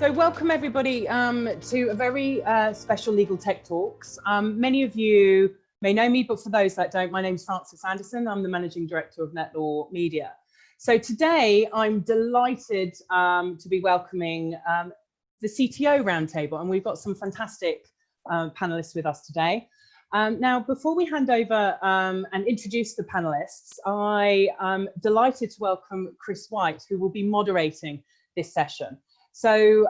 So welcome everybody to a very special Legal Tech Talks. Many of you may know me, but for those that don't, my name is Frances Anderson. I'm the Managing Director of NetLaw Media. So today I'm delighted to be welcoming the CTO Roundtable, and we've got some fantastic panelists with us today. Now, before we hand over and introduce the panelists, I am delighted to welcome Chris White, who will be moderating this session. So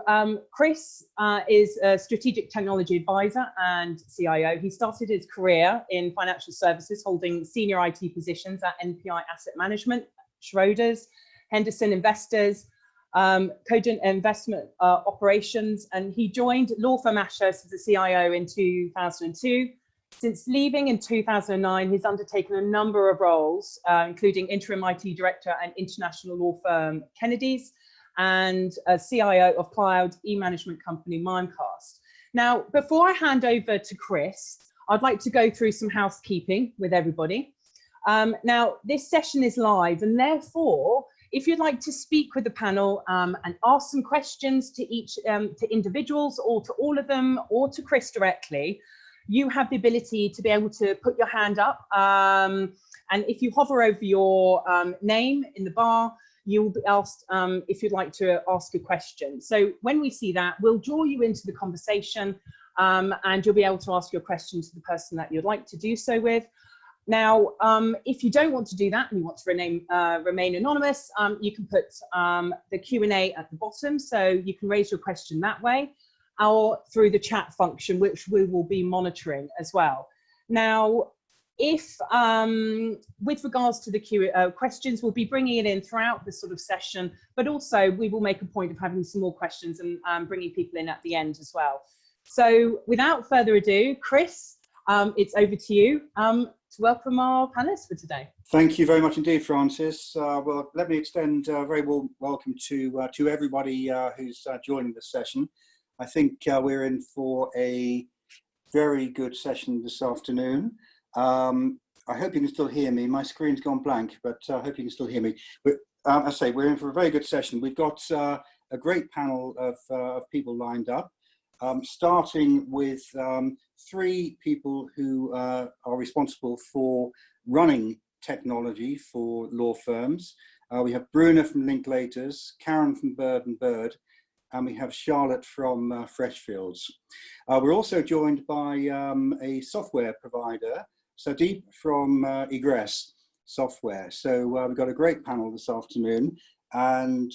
Chris is a strategic technology advisor and CIO. He started his career in financial services, holding senior IT positions at NPI Asset Management, Schroders, Henderson Investors, Cogent Investment Operations, and he joined law firm Ashurst as a CIO in 2002. Since leaving in 2009, he's undertaken a number of roles, including interim IT director and international law firm Kennedy's, and a CIO of cloud e-management company Mimecast. Now, before I hand over to Chris, I'd like to go through some housekeeping with everybody. Now, this session is live, and therefore, if you'd like to speak with the panel and ask some questions to each to individuals or to all of them or to Chris directly, you have the ability to be able to put your hand up. And if you hover over your name in the bar, you'll be asked if you'd like to ask a question. So when we see that, we'll draw you into the conversation and you'll be able to ask your question to the person that you'd like to do so with. Now, if you don't want to do that and you want to remain anonymous, you can put the Q&A at the bottom, so you can raise your question that way, or through the chat function, which we will be monitoring as well. Now, if with regards to the questions, we'll be bringing it in throughout the sort of session, but also we will make a point of having some more questions and bringing people in at the end as well. So without further ado, Chris, it's over to you to welcome our panelists for today. Thank you very much indeed, Frances. Well, let me extend a very warm welcome to everybody who's joining this session. I think we're in for a very good session this afternoon. I hope you can still hear me. My screen's gone blank, but I hope you can still hear me. But, I say we're in for a very good session. We've got a great panel of people lined up, starting with three people who are responsible for running technology for law firms. We have Bruna from Linklaters, Karen from Bird & Bird, and we have Charlotte from Freshfields. We're also joined by a software provider, Sudeep from Egress software. So we've got a great panel this afternoon, and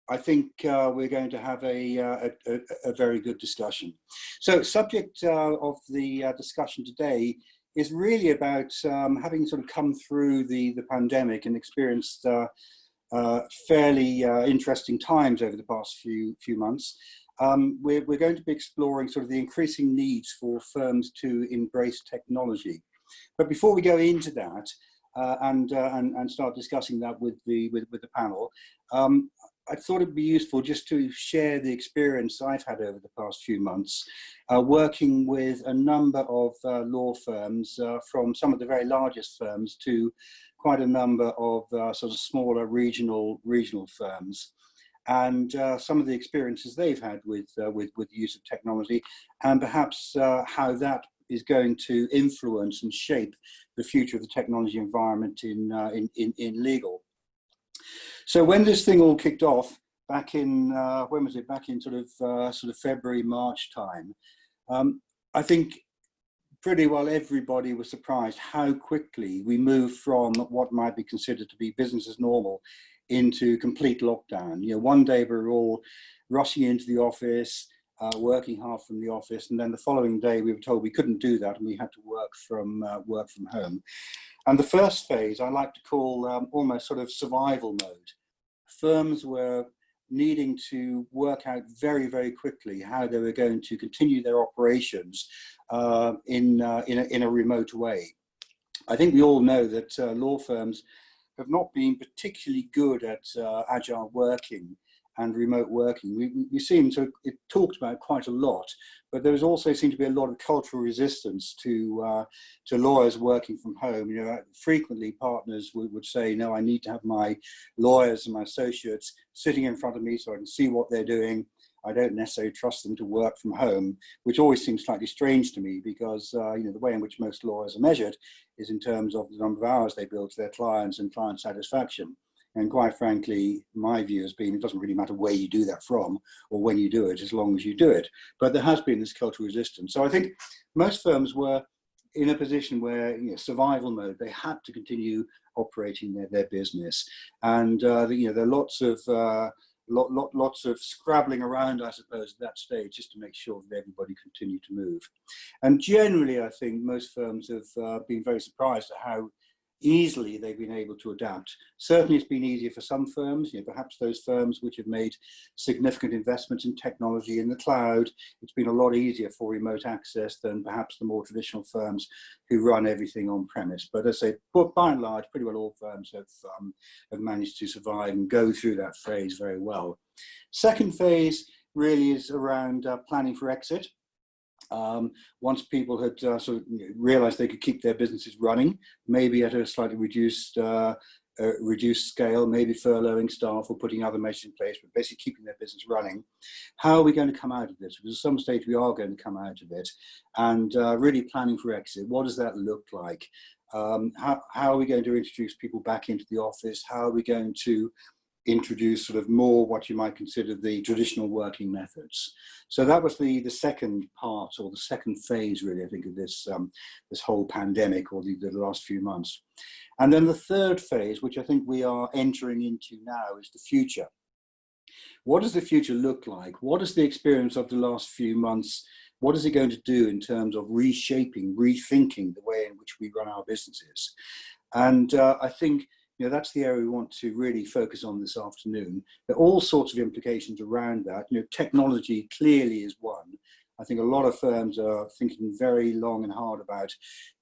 I think we're going to have a very good discussion. So subject of the discussion today is really about having sort of come through the pandemic and experienced fairly interesting times over the past few months. We're going to be exploring sort of the increasing needs for firms to embrace technology. But before we go into that and start discussing that with the panel, I thought it'd be useful just to share the experience I've had over the past few months, working with a number of law firms, from some of the very largest firms to quite a number of sort of smaller regional firms, and some of the experiences they've had with the use of technology, and perhaps how that is going to influence and shape the future of the technology environment in legal. So when this thing all kicked off back in when was it? Back in sort of February, March time, I think pretty well everybody was surprised how quickly we moved from what might be considered to be business as normal into complete lockdown. You know, one day we were all rushing into the office, working hard from the office, and then the following day we were told we couldn't do that and we had to work from home. And the first phase I like to call almost sort of survival mode. Firms were needing to work out very, very quickly how they were going to continue their operations in a remote way. I think we all know that law firms have not been particularly good at agile working and remote working. We seem to it talked about quite a lot, but there was also seemed to be a lot of cultural resistance to lawyers working from home. You know, frequently partners would say, "No, I need to have my lawyers and my associates sitting in front of me so I can see what they're doing, I don't necessarily trust them to work from home, which always seems slightly strange to me because, the way in which most lawyers are measured is in terms of the number of hours they bill to their clients and client satisfaction. And quite frankly, my view has been it doesn't really matter where you do that from or when you do it, as long as you do it. But there has been this cultural resistance. So I think most firms were in a position where, survival mode, they had to continue operating their business. And, there are lots of scrabbling around, I suppose, at that stage, just to make sure that everybody continued to move. And generally, I think most firms have been very surprised at how easily they've been able to adapt. Certainly it's been easier for some firms, perhaps those firms which have made significant investments in technology in the cloud. It's been a lot easier for remote access than perhaps the more traditional firms who run everything on premise. But as I say, by and large, pretty well all firms have managed to survive and go through that phase very well. Second phase really is around planning for exit. Once people had realized they could keep their businesses running, maybe at a slightly reduced scale, maybe furloughing staff or putting other measures in place, but basically keeping their business running. How are we going to come out of this? Because at some stage we are going to come out of it, and really planning for exit. What does that look like? How are we going to introduce people back into the office? How are we going to introduce sort of more what you might consider the traditional working methods? So that was the second part, or the second phase, really, I think, of this this whole pandemic, or the last few months. And then the third phase, which I think we are entering into now, is the future. What does the future look like? What is the experience of the last few months? What is it going to do in terms of reshaping, rethinking the way in which we run our businesses? And I think that's the area we want to really focus on this afternoon. There are all sorts of implications around that. Technology clearly is one. I think a lot of firms are thinking very long and hard about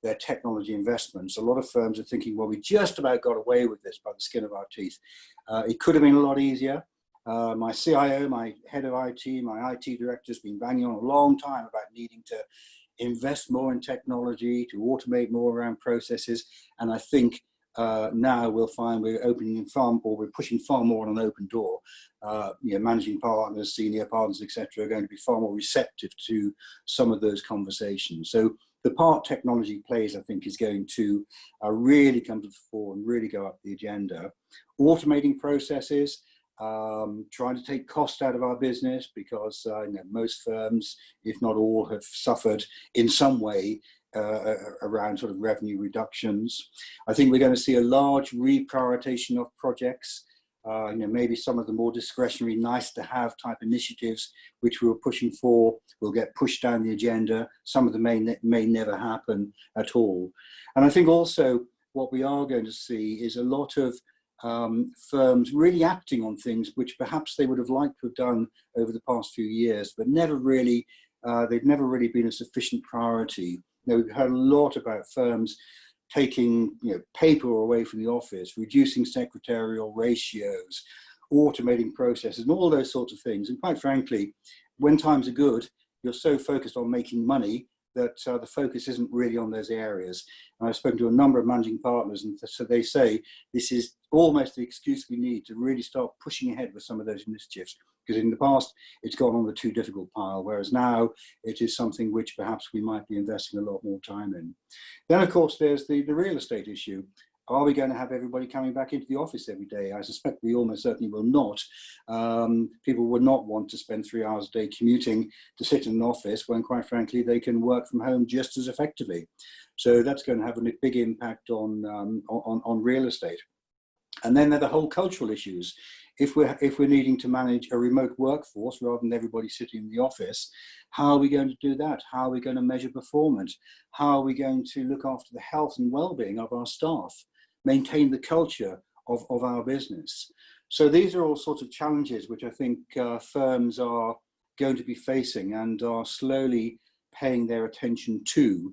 their technology investments. A lot of firms are thinking, well, we just about got away with this by the skin of our teeth. It could have been a lot easier. My CIO, my head of IT, my IT director has been banging on a long time about needing to invest more in technology, to automate more around processes. And I think now we'll find we're we're pushing far more on an open door. Managing partners, senior partners, etc., are going to be far more receptive to some of those conversations. So the part technology plays, I think, is going to really come to the fore and really go up the agenda. Automating processes, trying to take cost out of our business, because most firms, if not all, have suffered in some way around sort of revenue reductions. I think we're going to see a large reprioritization of projects. Maybe some of the more discretionary, nice to have type initiatives which we were pushing for will get pushed down the agenda. Some of them may never happen at all. And I think also what we are going to see is a lot of firms really acting on things which perhaps they would have liked to have done over the past few years, but they've never really been a sufficient priority. We've heard a lot about firms taking paper away from the office, reducing secretarial ratios, automating processes, and all those sorts of things. And quite frankly, when times are good, you're so focused on making money that the focus isn't really on those areas. And I've spoken to a number of managing partners, and so they say this is almost the excuse we need to really start pushing ahead with some of those initiatives. Because in the past, it's gone on the too difficult pile, whereas now it is something which perhaps we might be investing a lot more time in. Then, of course, there's the real estate issue. Are we going to have everybody coming back into the office every day? I suspect we almost certainly will not. People would not want to spend 3 hours a day commuting to sit in an office when, quite frankly, they can work from home just as effectively. So that's going to have a big impact on real estate. And then there are the whole cultural issues. If we're needing to manage a remote workforce rather than everybody sitting in the office, how are we going to do that? How are we going to measure performance? How are we going to look after the health and well-being of our staff, maintain the culture of our business? So these are all sorts of challenges which I think firms are going to be facing and are slowly paying their attention to.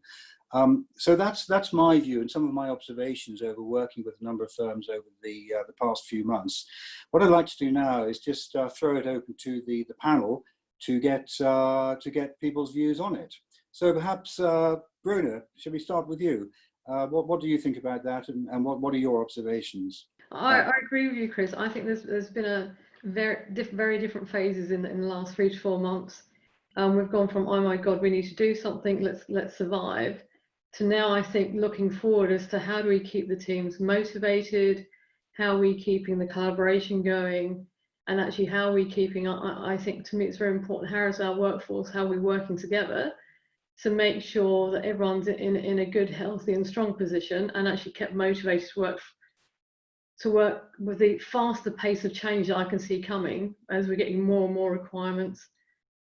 So that's my view and some of my observations over working with a number of firms over the past few months. What I'd like to do now is just throw it open to the panel to get people's views on it. So perhaps, Bruna, shall we start with you? What do you think about that, and what are your observations? I agree with you, Chris. I think there's been very different phases in the last 3 to 4 months. We've gone from, oh my God, we need to do something, let's survive, to now I think looking forward as to how do we keep the teams motivated, how are we keeping the collaboration going, and actually how are we keeping, I think to me it's very important, how is our workforce, how are we working together to make sure that everyone's in a good, healthy and strong position and actually kept motivated to work with the faster pace of change that I can see coming as we're getting more and more requirements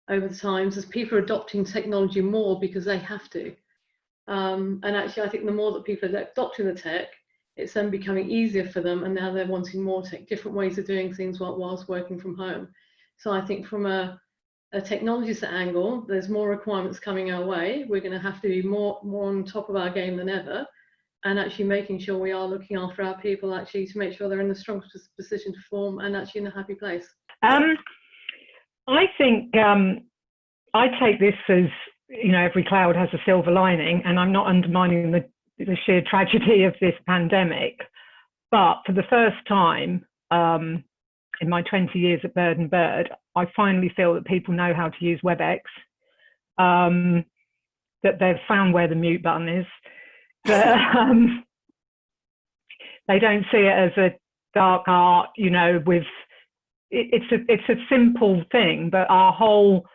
over the times, as people are adopting technology more because they have to. And actually, I think the more that people are adopting the tech, it's then becoming easier for them, and now they're wanting more tech, different ways of doing things whilst working from home. So I think from a technologist angle, there's more requirements coming our way. We're going to have to be more on top of our game than ever, and actually making sure we are looking after our people, actually to make sure they're in the strongest position to perform and actually in a happy place. I think I take this as, you know, every cloud has a silver lining, and I'm not undermining the sheer tragedy of this pandemic. But for the first time in my 20 years at Bird and Bird, I finally feel that people know how to use WebEx, that they've found where the mute button is, that they don't see it as a dark art, you know, with it's a simple thing, but our whole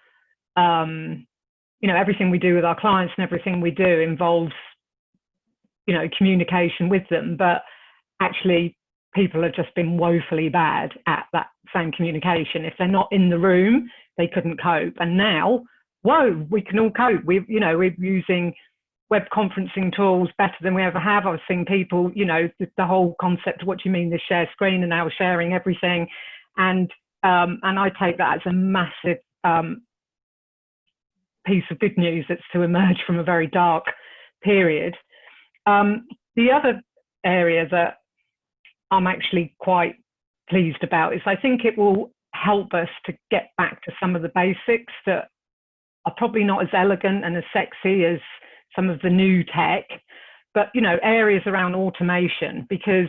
you know, everything we do with our clients and everything we do involves, you know, communication with them, but actually people have just been woefully bad at that same communication. If they're not in the room, they couldn't cope. And now, whoa, we can all cope. We're using web conferencing tools better than we ever have. I've seen people, you know, the whole concept of what do you mean, this share screen, and now sharing everything. And I take that as a massive piece of good news that's to emerge from a very dark period. The other area that I'm actually quite pleased about is I think it will help us to get back to some of the basics that are probably not as elegant and as sexy as some of the new tech, but, you know, areas around automation, because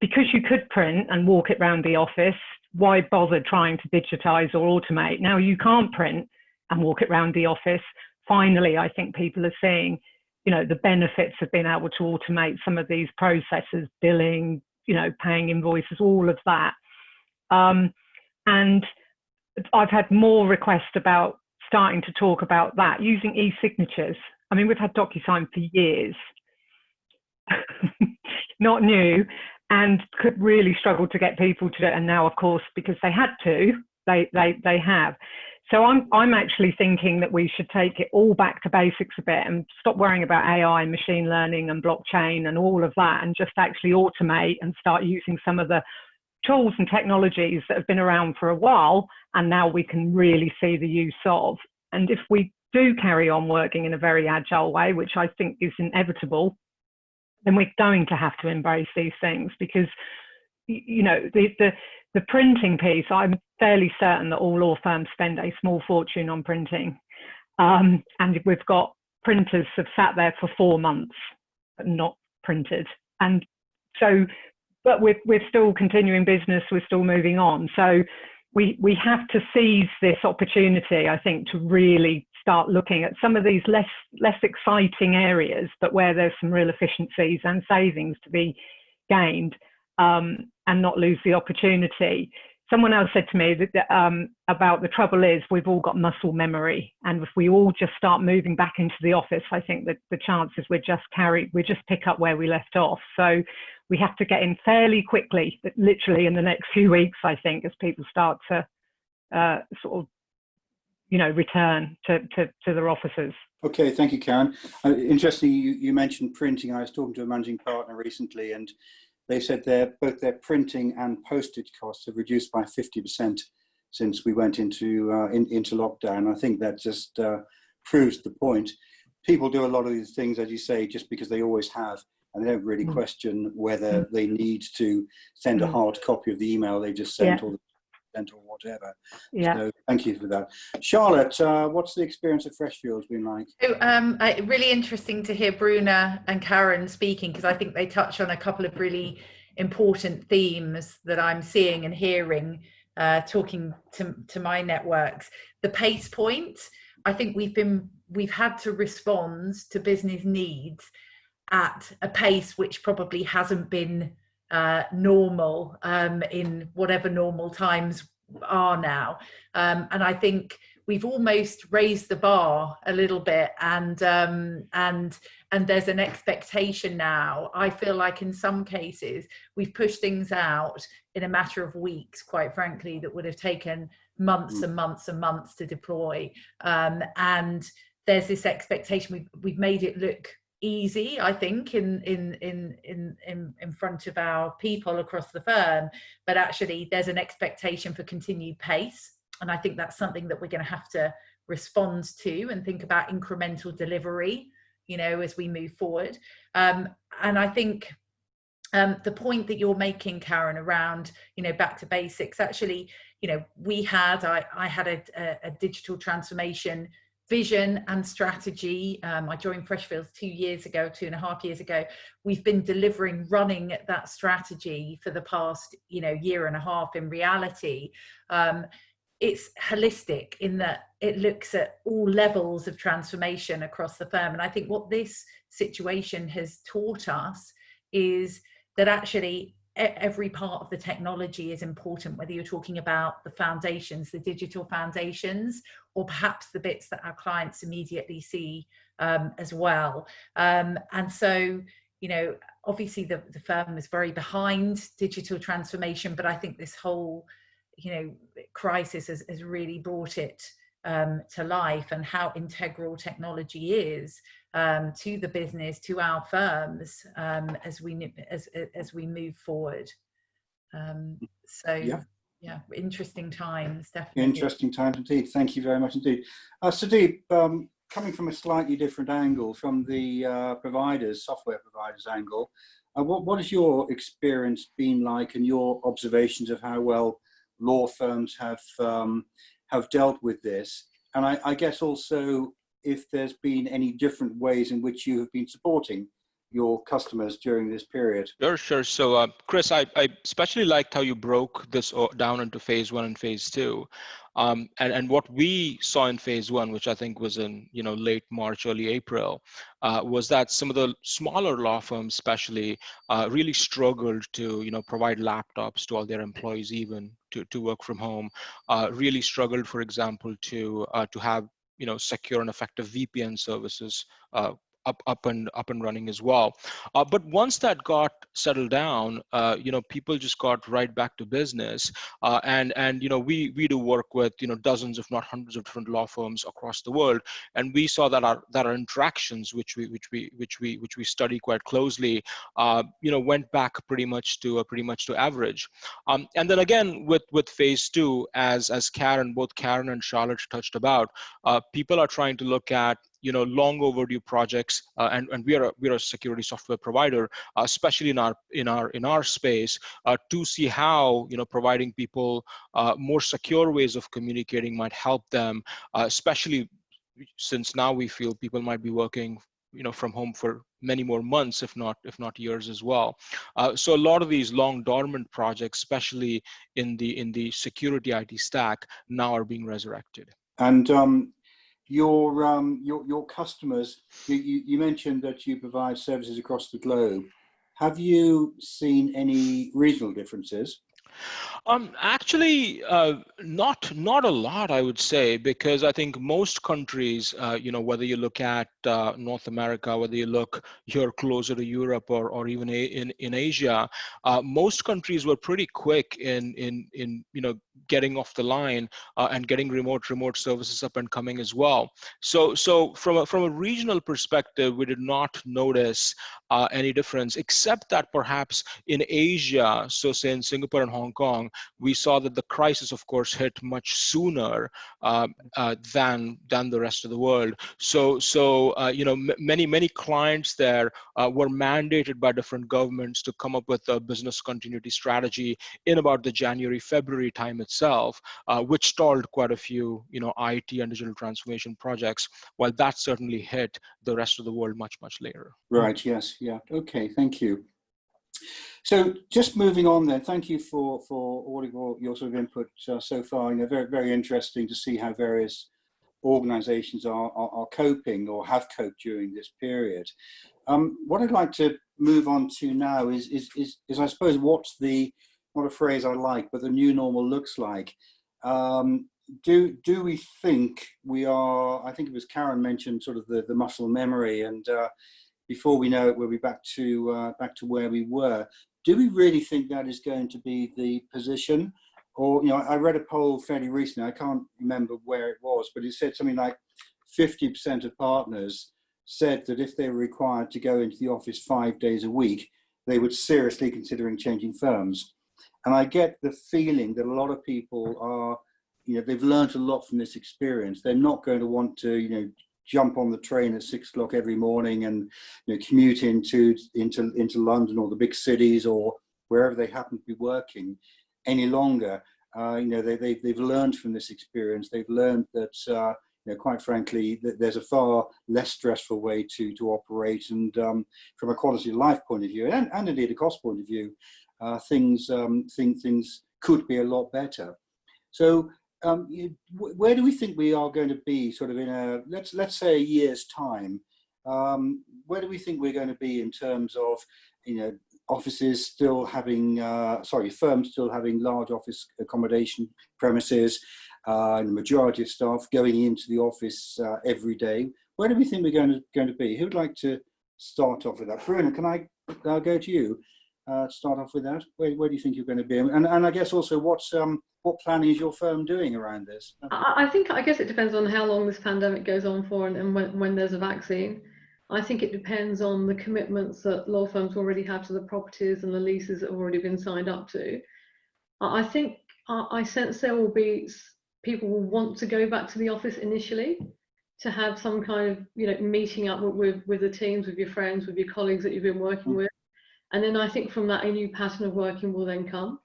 you could print and walk it around the office, why bother trying to digitize or automate? Now you can't print and walk it around the office. Finally, I think people are seeing, you know, the benefits of being able to automate some of these processes, billing, you know, paying invoices, all of that. And I've had more requests about starting to talk about that, using e-signatures. I mean, we've had DocuSign for years, not new, and could really struggle to get people to do it. And now, of course, because they had to, they have. So I'm actually thinking that we should take it all back to basics a bit and stop worrying about AI and machine learning and blockchain and all of that, and just actually automate and start using some of the tools and technologies that have been around for a while, and now we can really see the use of. And if we do carry on working in a very agile way, which I think is inevitable, then we're going to have to embrace these things, because, you know, the printing piece, I'm fairly certain that all law firms spend a small fortune on printing. And we've got printers have sat there for 4 months, but not printed. And so, but we're still continuing business, we're still moving on. So we have to seize this opportunity, I think, to really start looking at some of these less exciting areas, but where there's some real efficiencies and savings to be gained, and not lose the opportunity. Someone else said to me that about the trouble is we've all got muscle memory, and if we all just start moving back into the office, I think that the chances we just pick up where we left off. So we have to get in fairly quickly, literally in the next few weeks, I think, as people start to sort of, you know, return to their offices. Okay, thank you, Karen. Interesting, you mentioned printing. I was talking to a managing partner recently, and they said both their printing and postage costs have reduced by 50% since we went into lockdown. I think that just proves the point. People do a lot of these things, as you say, just because they always have, and they don't really question whether they need to send a hard copy of the email they just sent, or whatever. So thank you for that. Charlotte, what's the experience of Freshfields been like? Really interesting to hear Bruna and Karen speaking, because I think they touch on a couple of really important themes that I'm seeing and hearing talking to my networks. The pace point, I think we've had to respond to business needs at a pace which probably hasn't been normal in whatever normal times are now. And I think we've almost raised the bar a little bit, and there's an expectation now. I feel like in some cases we've pushed things out in a matter of weeks, quite frankly, that would have taken months and months and months to deploy. And there's this expectation. We've made it look easy, I think, in front of our people across the firm, but actually there's an expectation for continued pace. And I think that's something that we're going to have to respond to and think about incremental delivery, as we move forward. And I think the point that you're making, Karen, around, back to basics, actually, I had a digital transformation vision and strategy. I joined Freshfields 2.5 years ago. We've been running that strategy for the past, year and a half. In reality, it's holistic in that it looks at all levels of transformation across the firm. And I think what this situation has taught us is that actually every part of the technology is important, whether you're talking about the foundations, the digital foundations, or perhaps the bits that our clients immediately see as well. And so, obviously the firm is very behind digital transformation, but I think this whole crisis has really brought it to life, and how integral technology is to the business, to our firms, as we move forward. Yeah, interesting times, definitely. Interesting times indeed. Thank you very much indeed. Sudeep, coming from a slightly different angle, from the software providers angle, what has your experience been like, and your observations of how well law firms have dealt with this? And I guess also if there's been any different ways in which you have been supporting your customers during this period. Sure. So, Chris, I especially liked how you broke this down into phase 1 and phase 2. And what we saw in phase 1, which I think was in late March, early April, was that some of the smaller law firms, especially, really struggled to provide laptops to all their employees, even to work from home. Really struggled, for example, to have secure and effective VPN services up and running as well. But once that got settled down, people just got right back to business. And we do work with dozens, if not hundreds, of different law firms across the world, and we saw that our interactions, which we study quite closely, went back pretty much to average. And then again with phase 2, as both Karen and Charlotte touched about, people are trying to look at long overdue projects, and we're a security software provider, especially in our space, to see how providing people more secure ways of communicating might help them, especially since now we feel people might be working from home for many more months, if not years as well. So a lot of these long dormant projects, especially in the security IT stack, now are being resurrected. And your customers, you mentioned that you provide services across the globe. Have you seen any regional differences? Actually, not a lot, I would say, because I think most countries, whether you look at North America, whether you look here closer to Europe or even in Asia, most countries were pretty quick in getting off the line and getting remote services up and coming as well. So from a regional perspective, we did not notice any difference, except that perhaps in Asia, so say in Singapore and Hong Kong, we saw that the crisis, of course, hit much sooner than the rest of the world. So many clients there were mandated by different governments to come up with a business continuity strategy in about the January-February time itself, which stalled quite a few IT and digital transformation projects, while that certainly hit the rest of the world much later. Right. Yes. Yeah. Okay. Thank you. So just moving on then, thank you for all of your sort of input so far. You know, very, very interesting to see how various organizations are coping or have coped during this period. What I'd like to move on to now is I suppose what's the, not a phrase I like, but the new normal looks like. Do we think we are, I think it was Karen mentioned sort of the muscle memory, and before we know it, we'll be back to where we were. Do we really think that is going to be the position? Or, you know, I read a poll fairly recently, I can't remember where it was, but it said something like 50% of partners said that if they were required to go into the office 5 days a week, they would seriously considering changing firms. And I get the feeling that a lot of people are, you know, they've learned a lot from this experience. They're not going to want to, you know, jump on the train at 6 o'clock every morning and, you know, commute into London or the big cities or wherever they happen to be working any longer. You know, they've learned from this experience. They've learned that, you know, quite frankly, that there's a far less stressful way to operate, and from a quality of life point of view, and indeed a cost point of view, things could be a lot better. So, where do we think we are going to be, sort of in a let's say a year's time? Where do we think we're going to be in terms of, you know, offices still having, firms still having large office accommodation premises, and the majority of staff going into the office every day? Where do we think we're going to be? Who would like to start off with that? Bruna, can I go to you? Start off with that. Where do you think you're going to be? And I guess also what planning is your firm doing around this? I guess it depends on how long this pandemic goes on for, and when there's a vaccine. I think it depends on the commitments that law firms already have to the properties and the leases that have already been signed up to. I think I sense there will be people will want to go back to the office initially to have some kind of, you know, meeting up with the teams, with your friends, with your colleagues that you've been working with. And then I think from that, a new pattern of working will then come.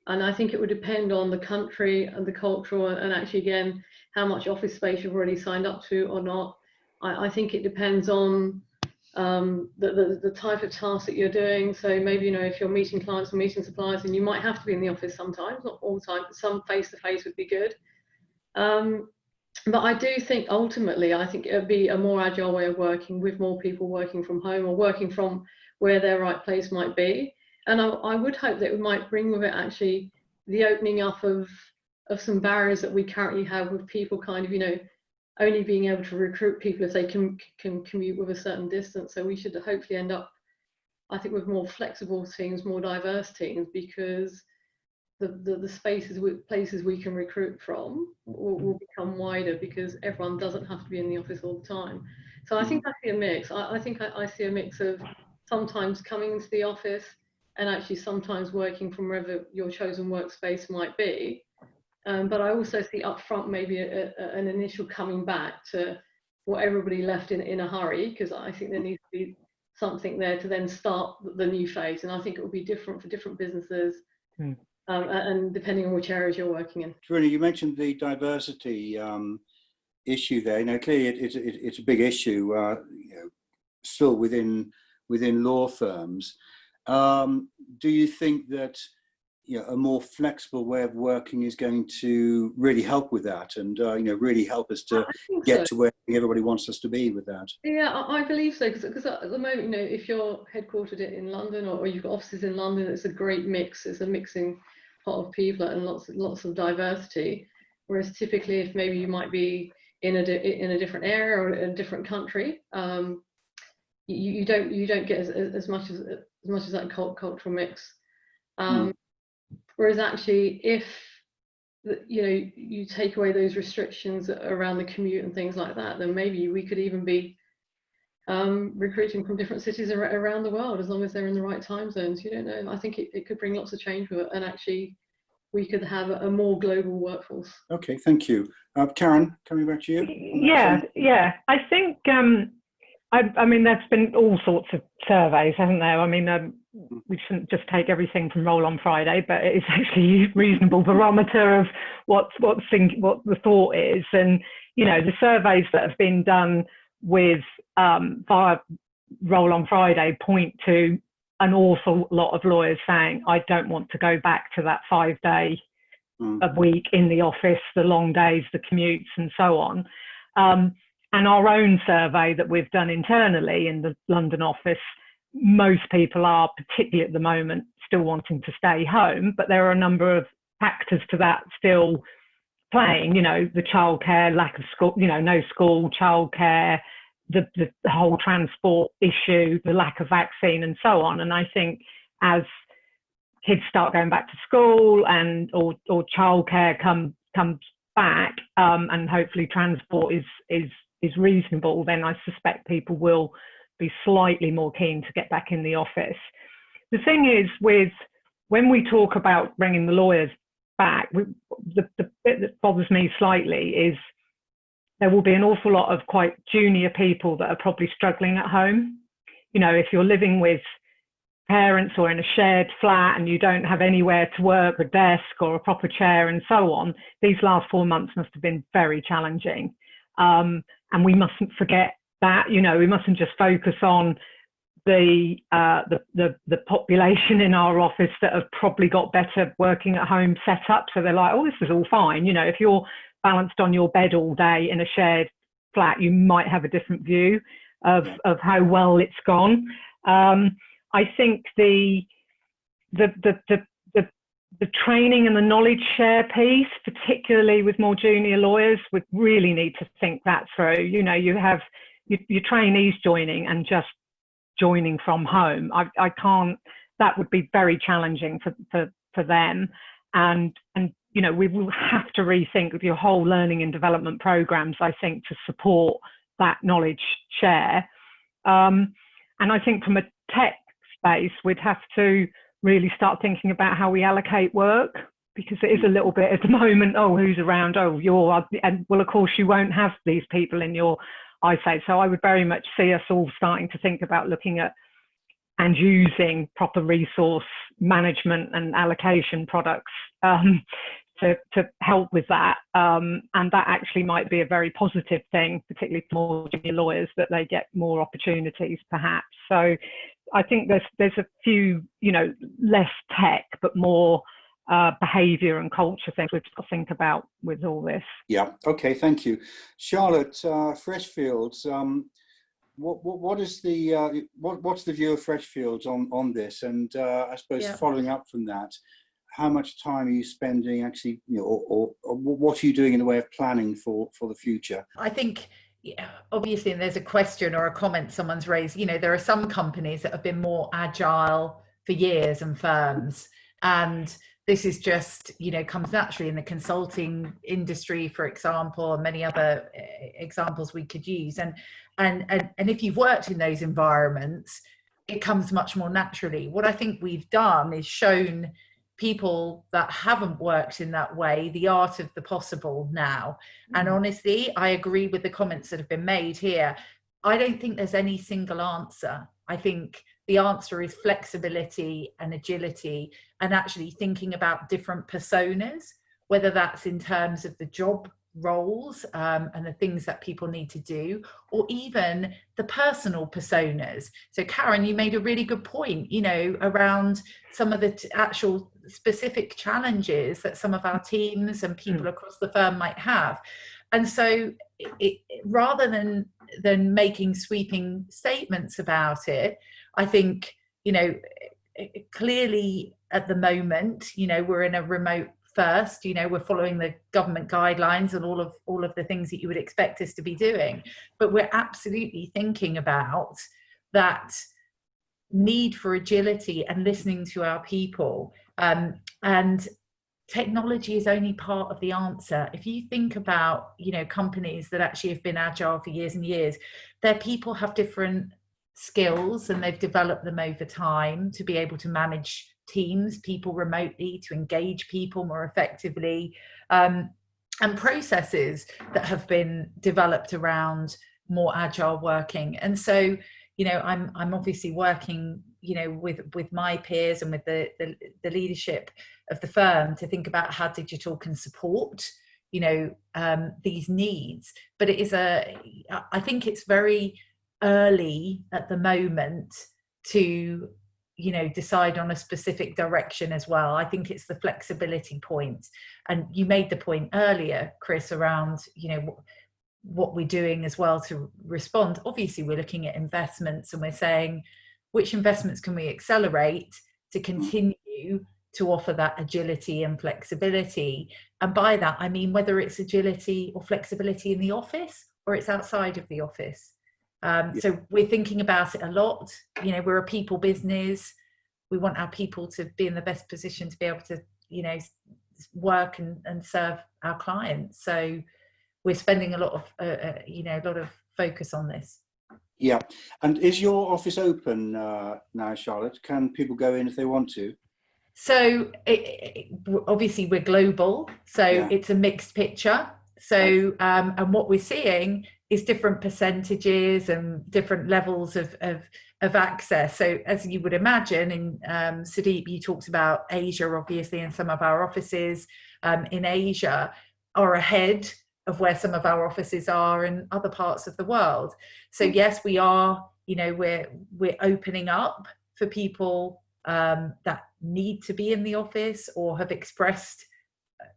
And I think it would depend on the country and the cultural, and actually, again, how much office space you've already signed up to or not. I think it depends on the type of task that you're doing. So maybe, you know, if you're meeting clients or meeting suppliers, and you might have to be in the office sometimes, not all the time, but some face-to-face would be good. But I do think ultimately, I think it would be a more agile way of working, with more people working from home or working from where their right place might be. And I would hope that it might bring with it actually the opening up of some barriers that we currently have, with people kind of, you know, only being able to recruit people if they can commute with a certain distance. So we should hopefully end up, I think, with more flexible teams, more diverse teams, because the places we can recruit from will become wider, because everyone doesn't have to be in the office all the time. So I think I see a mix. I think I see a mix of sometimes coming into the office and actually sometimes working from wherever your chosen workspace might be. But I also see up front maybe an initial coming back to what everybody left in a hurry, because I think there needs to be something there to then start the new phase. And I think it will be different for different businesses, and depending on which areas you're working in. Bruna, you mentioned the diversity issue there. You know, clearly it's a big issue, you know, still within law firms. Do you think that, you know, a more flexible way of working is going to really help with that, and you know, really help us to get to where everybody wants us to be with that? Yeah, I believe so, because at the moment, you know, if you're headquartered in London, or you've got offices in London, it's a great mix. It's a mixing pot of people and lots of diversity. Whereas typically, if maybe you might be in a different area or in a different country, you don't get as much as that cultural mix. Whereas actually, if, you know, you take away those restrictions around the commute and things like that, then maybe we could even be recruiting from different cities around the world, as long as they're in the right time zones. You don't know. I think it could bring lots of change with it, and actually we could have a more global workforce. Okay, thank you. Karen, coming back to you. Yeah. I think, I mean, there's been all sorts of surveys, hasn't there? I mean, we shouldn't just take everything from Roll on Friday, but it's actually a reasonable barometer of what the thought is. And, you know, the surveys that have been done with via Roll on Friday point to an awful lot of lawyers saying, I don't want to go back to that 5-day a week in the office, the long days, the commutes and so on. And our own survey that we've done internally in the London office, most people are, particularly at the moment, still wanting to stay home, but there are a number of factors to that still playing, you know, the childcare, lack of school, you know, no school, childcare, the whole transport issue, the lack of vaccine and so on. And I think as kids start going back to school and or childcare comes back, and hopefully transport is reasonable, then I suspect people will be slightly more keen to get back in the office. The thing is, when we talk about bringing the lawyers back, the bit that bothers me slightly is there will be an awful lot of quite junior people that are probably struggling at home. You know, if you're living with parents or in a shared flat and you don't have anywhere to work, a desk or a proper chair and so on, these last 4 months must have been very challenging. And we mustn't forget that, you know, we mustn't just focus on the population in our office that have probably got better working at home set up. So they're like, oh, this is all fine. You know, if you're balanced on your bed all day in a shared flat, you might have a different view of how well it's gone. I think the training and the knowledge share piece, particularly with more junior lawyers, would really need to think that through. You know, you have your trainees joining and just joining from home. I can't. That would be very challenging for them. And you know, we will have to rethink your whole learning and development programs, I think, to support that knowledge share. And I think from a tech space, we'd have to really start thinking about how we allocate work, because it is a little bit at the moment, oh, who's around? Oh, and well, of course, you won't have these people in your eyesight. So I would very much see us all starting to think about looking at and using proper resource management and allocation products to help with that. And that actually might be a very positive thing, particularly for more junior lawyers, that they get more opportunities perhaps. So I think there's a few, you know, less tech, but more behaviour and culture things we've got to think about with all this. Yeah, okay, thank you. Charlotte, Freshfields, what is the what's the view of Freshfields on this? And I suppose following up from that, how much time are you spending actually, you know, or what are you doing in the way of planning for the future? I think, obviously, and there's a question or a comment someone's raised, you know, there are some companies that have been more agile for years and firms, and this is just, you know, comes naturally in the consulting industry, for example, and many other examples we could use. And if you've worked in those environments, it comes much more naturally. What I think we've done is shown people that haven't worked in that way the art of the possible now. And honestly, I agree with the comments that have been made here. I don't think there's any single answer. I think the answer is flexibility and agility, and actually thinking about different personas, whether that's in terms of the job roles and the things that people need to do, or even the personal personas. So Karen, you made a really good point, you know, around some of the actual specific challenges that some of our teams and people across the firm might have. And so rather than making sweeping statements about it, I think, you know, clearly at the moment, you know, we're in a remote first, you know, we're following the government guidelines and all of the things that you would expect us to be doing, but we're absolutely thinking about that need for agility and listening to our people. And technology is only part of the answer. If you think about, you know, companies that actually have been agile for years and years, their people have different skills and they've developed them over time to be able to manage teams, people remotely, to engage people more effectively, and processes that have been developed around more agile working. And so, you know, I'm obviously working, you know, with my peers and with the leadership of the firm to think about how digital can support, you know, these needs. But it is I think it's very early at the moment to decide on a specific direction as well. I think it's the flexibility point. And you made the point earlier, Chris, around, what we're doing as well to respond. Obviously, we're looking at investments and we're saying, which investments can we accelerate to continue to offer that agility and flexibility? And by that, I mean, whether it's agility or flexibility in the office or it's outside of the office. So we're thinking about it a lot. We're a people business. We want our people to be in the best position to be able to, work and serve our clients. So we're spending a lot of focus on this. Yeah. And is your office open now, Charlotte? Can people go in if they want to? So obviously we're global, so it's a mixed picture. So and what we're seeing is different percentages and different levels of access. So as you would imagine, in Sudeep, you talked about Asia, obviously, and some of our offices in Asia are ahead of where some of our offices are in other parts of the world. So yes, we are, we're opening up for people that need to be in the office or have expressed,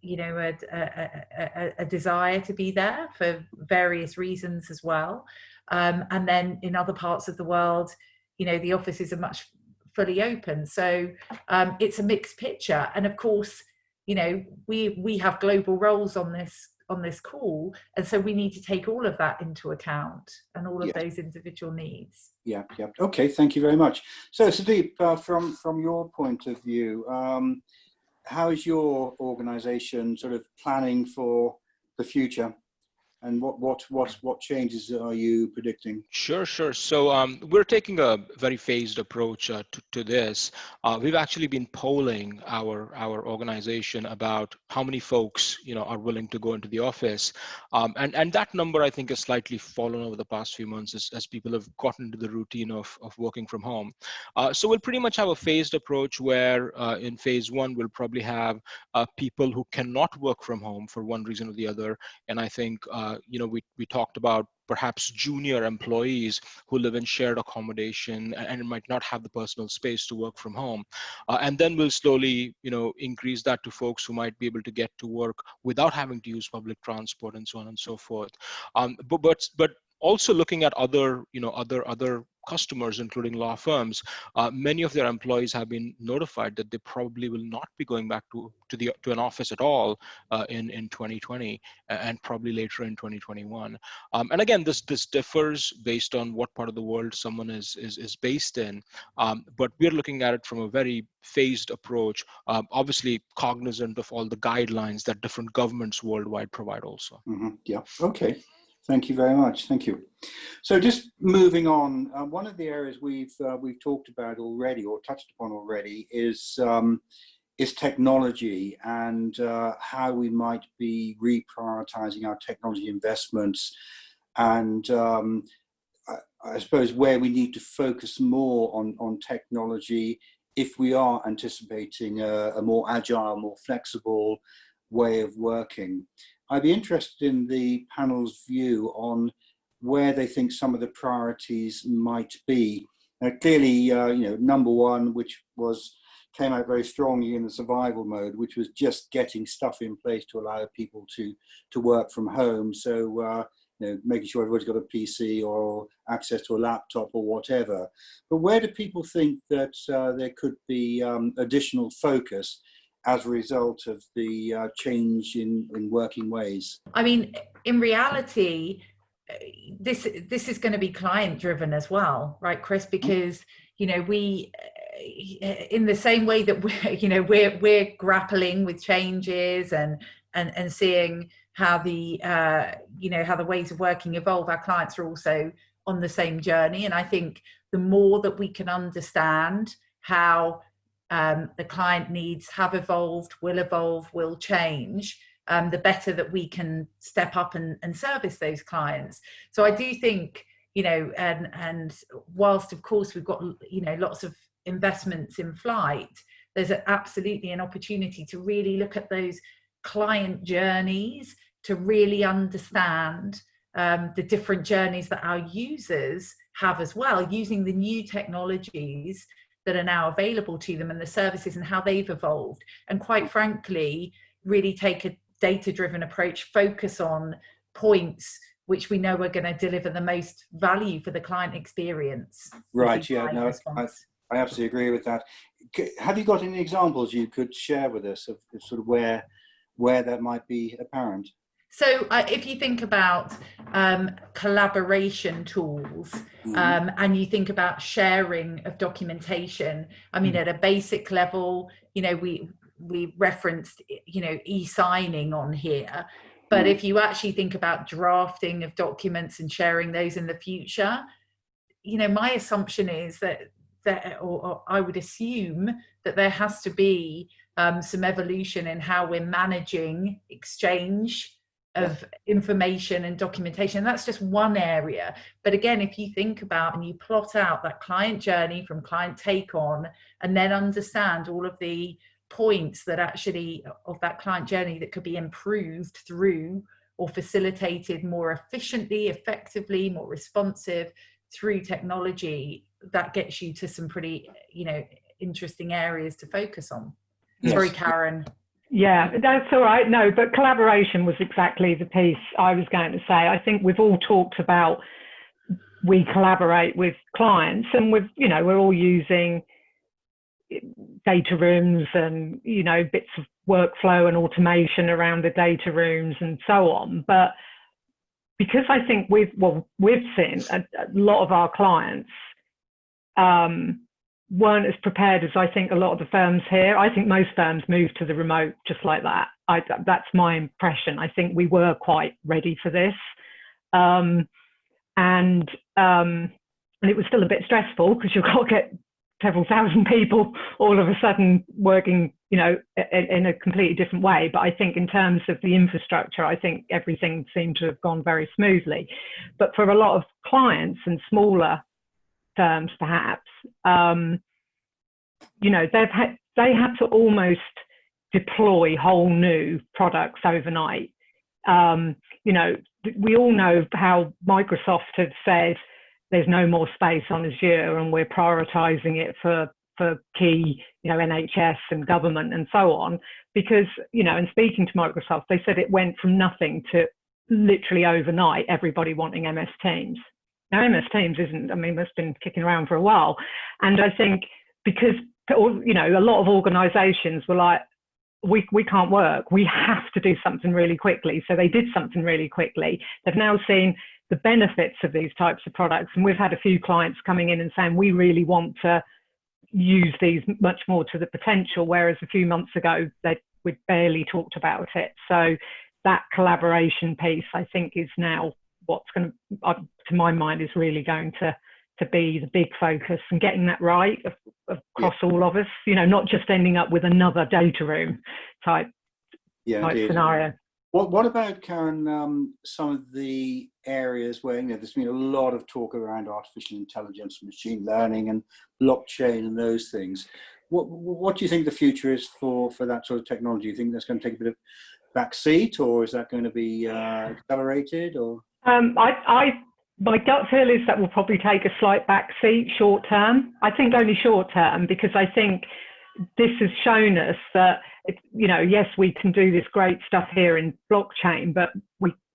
a desire to be there for various reasons as well. And then in other parts of the world, the offices are much fully open. So it's a mixed picture. And of course, we have global roles on this call, and so we need to take all of that into account and all of those individual needs. Yeah. Okay, thank you very much. So Sudeep, from your point of view, how is your organization sort of planning for the future, and what changes are you predicting? Sure. So we're taking a very phased approach to this. We've actually been polling our organization about how many folks are willing to go into the office, and that number I think has slightly fallen over the past few months as people have gotten into the routine of working from home. So we'll pretty much have a phased approach where in phase one we'll probably have people who cannot work from home for one reason or the other, and I think we talked about perhaps junior employees who live in shared accommodation and might not have the personal space to work from home. And then we'll slowly, increase that to folks who might be able to get to work without having to use public transport and so on and so forth. But also looking at other customers, including law firms, many of their employees have been notified that they probably will not be going back to an office at all in 2020 and probably later in 2021. And again, this differs based on what part of the world someone is based in, but we're looking at it from a very phased approach, obviously cognizant of all the guidelines that different governments worldwide provide also. Yeah, okay. Thank you very much. Thank you. So just moving on, one of the areas we've talked about already or touched upon already is technology and how we might be reprioritizing our technology investments, and I suppose where we need to focus more on technology if we are anticipating a more agile, more flexible way of working. I'd be interested in the panel's view on where they think some of the priorities might be. Clearly, number one, which came out very strongly in the survival mode, which was just getting stuff in place to allow people to work from home. So, making sure everybody's got a PC or access to a laptop or whatever. But where do people think that there could be additional focus as a result of the change in working ways? I mean, in reality, this is going to be client driven as well, right, Chris? Because we, in the same way that we're grappling with changes and seeing how the how the ways of working evolve, our clients are also on the same journey. And I think the more that we can understand how the client needs have evolved, will change, the better that we can step up and service those clients. So I do think, and whilst of course we've got, lots of investments in flight, there's absolutely an opportunity to really look at those client journeys, to really understand the different journeys that our users have as well, using the new technologies that are now available to them and the services and how they've evolved. And quite frankly, really take a data-driven approach, focus on points which we know are going to deliver the most value for the client experience. Right, yeah, no, I absolutely agree with that. Have you got any examples you could share with us of sort of where that might be apparent? So if you think about collaboration tools, and you think about sharing of documentation, I mean, at a basic level, you know, we referenced, you know, e-signing on here. But if you actually think about drafting of documents and sharing those in the future, you know, my assumption is that or I would assume that there has to be some evolution in how we're managing exchange of information and documentation. That's just one area. But again, if you think about and you plot out that client journey from client take on, and then understand all of the points that actually of that client journey that could be improved through or facilitated more efficiently, effectively, more responsive through technology, that gets you to some pretty, you know, interesting areas to focus on. Yes. Sorry, Karen. Yeah, that's all right. No, but collaboration was exactly the piece I was going to say. I think we've all talked about we collaborate with clients, and we've, you know, we're all using data rooms and, you know, bits of workflow and automation around the data rooms and so on. But because I think we've seen a lot of our clients weren't as prepared as I think a lot of the firms here. I think most firms moved to the remote just like that. That's my impression. I think we were quite ready for this. And it was still a bit stressful because you've got to get several thousand people all of a sudden working, you know, in a completely different way. But I think in terms of the infrastructure, I think everything seemed to have gone very smoothly. But for a lot of clients and smaller firms, perhaps, you know, they had to almost deploy whole new products overnight. You know, we all know how Microsoft had said there's no more space on Azure, and we're prioritizing it for key, you know, NHS and government and so on, because, you know, and speaking to Microsoft, they said it went from nothing to literally overnight everybody wanting MS Teams. Now, MS Teams isn't, I mean, it's been kicking around for a while. And I think because, you know, a lot of organizations were like, we can't work, we have to do something really quickly. So they did something really quickly. They've now seen the benefits of these types of products. And we've had a few clients coming in and saying, we really want to use these much more to the potential, whereas a few months ago, we'd barely talked about it. So that collaboration piece, I think, is now what's going to, to my mind, is really going to be the big focus, and getting that right across all of us, you know, not just ending up with another data room type scenario. What about, Karen, some of the areas where, you know, there's been a lot of talk around artificial intelligence, machine learning and blockchain and those things. What do you think the future is for that sort of technology? Do you think that's going to take a bit of back seat, or is that going to be accelerated? Or my gut feel is that will probably take a slight back seat short term. I think only short term, because I think this has shown us that, you know, yes, we can do this great stuff here in blockchain, but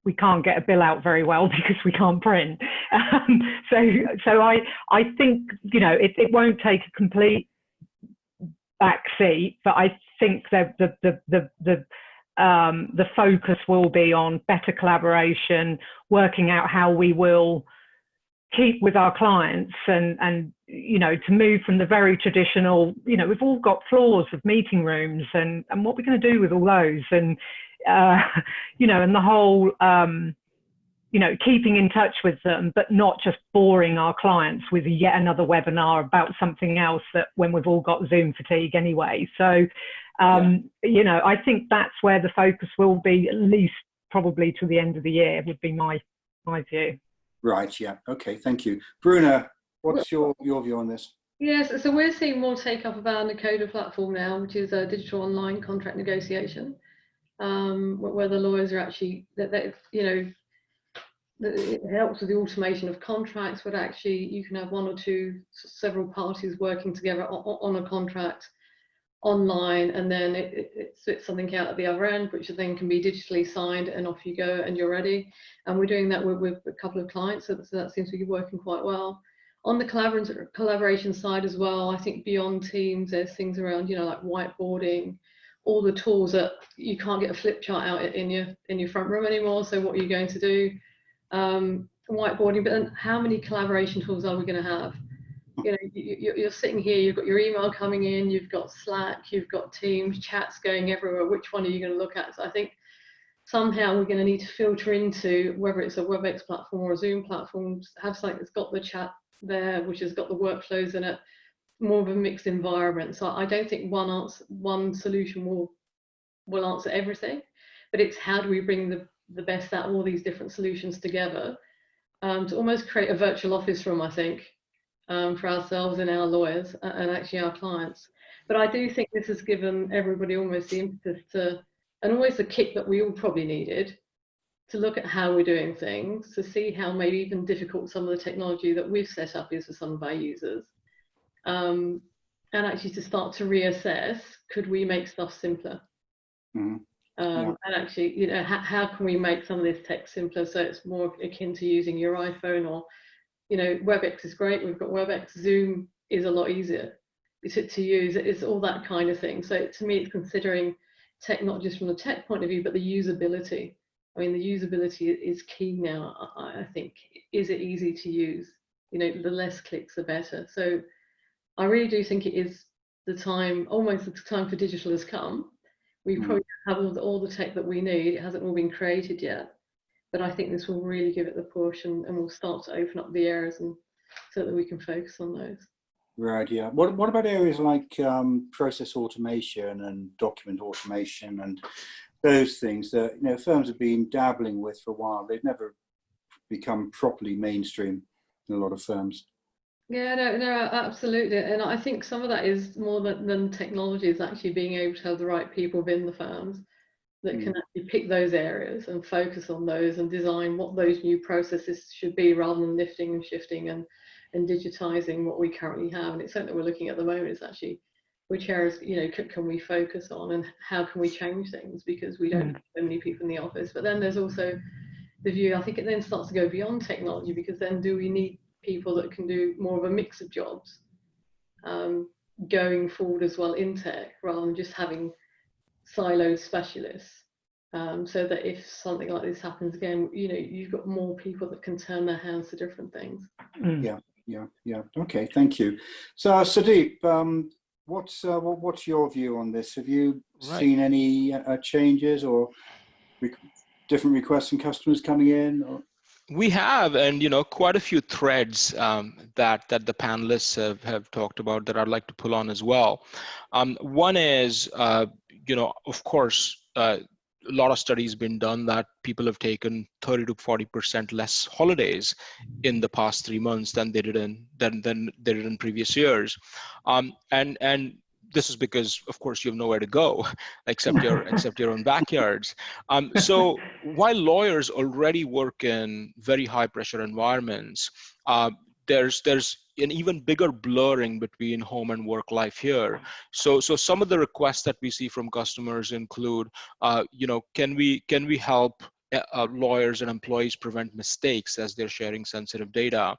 we can't get a bill out very well because we can't print. So I think, you know, it won't take a complete back seat, but I think that the focus will be on better collaboration, working out how we will keep with our clients, and you know, to move from the very traditional, you know, we've all got floors of meeting rooms, and what we're going to do with all those, and you know, and the whole you know, keeping in touch with them, but not just boring our clients with yet another webinar about something else, that when we've all got Zoom fatigue anyway. So you know, I think that's where the focus will be, at least probably to the end of the year, would be my view. Right, yeah, okay, thank you. Bruna, what's your view on this? Yes, so we're seeing more take up of our Nakoda platform now, which is a digital online contract negotiation, where the lawyers are actually, you know, it helps with the automation of contracts, but actually you can have one or two, several parties working together on a contract online, and then it spits something out at the other end, which then can be digitally signed, and off you go and you're ready. And we're doing that with a couple of clients, so that seems to be working quite well. On the collaboration side as well, I think beyond Teams, there's things around, you know, like whiteboarding, all the tools that you can't get a flip chart out in your front room anymore. So what are you going to do? Whiteboarding, but then how many collaboration tools are we going to have? You know, you're sitting here, you've got your email coming in, you've got Slack, you've got Teams, chats going everywhere. Which one are you going to look at? So I think somehow we're going to need to filter into whether it's a WebEx platform or a Zoom platform, have something that's got the chat there, which has got the workflows in it, more of a mixed environment. So I don't think one solution will answer everything, but it's how do we bring the best out of all these different solutions together to almost create a virtual office room, I think, for ourselves and our lawyers and actually our clients. But I do think this has given everybody almost the impetus to, and always the kick that we all probably needed, to look at how we're doing things, to see how maybe even difficult some of the technology that we've set up is for some of our users. And actually to start to reassess, could we make stuff simpler? Mm-hmm. And actually, you know, how can we make some of this tech simpler so it's more akin to using your iPhone, or, you know, WebEx is great, we've got WebEx, Zoom is a lot easier to use, it's all that kind of thing. So to me, it's considering tech not just from the tech point of view, but the usability. I mean, the usability is key now, I think. Is it easy to use? You know, the less clicks, the better. So I really do think it is the time, almost the time for digital has come. We probably have all the tech that we need. It hasn't all been created yet. But I think this will really give it the push, and we'll start to open up the areas and so that we can focus on those. Right, yeah. What about areas like process automation and document automation and those things that, you know, firms have been dabbling with for a while? They've never become properly mainstream in a lot of firms. Yeah, no, absolutely. And I think some of that is more than technology, is actually being able to have the right people within the firms that can actually pick those areas and focus on those and design what those new processes should be, rather than lifting and shifting and digitizing what we currently have. And it's something that we're looking at the moment, is actually which areas, you know, can we focus on, and how can we change things, because we don't have so many people in the office. But then there's also the view, I think it then starts to go beyond technology, because then do we need people that can do more of a mix of jobs going forward as well in tech, rather than just having siloed specialists, so that if something like this happens again, you know, you've got more people that can turn their hands to different things. Yeah. Okay, thank you. So Sudeep, what's your view on this? Have you seen any changes or different requests from customers coming in? Or? We have, and, you know, quite a few threads that the panelists have talked about that I'd like to pull on as well. One is, you know, of course, a lot of studies been done that people have taken 30 to 40% less holidays in the past 3 months than they did in previous years, and this is because, of course, you have nowhere to go except your own backyards. So while lawyers already work in very high pressure environments, there's an even bigger blurring between home and work life here. So some of the requests that we see from customers include, you know, can we help lawyers and employees prevent mistakes as they're sharing sensitive data?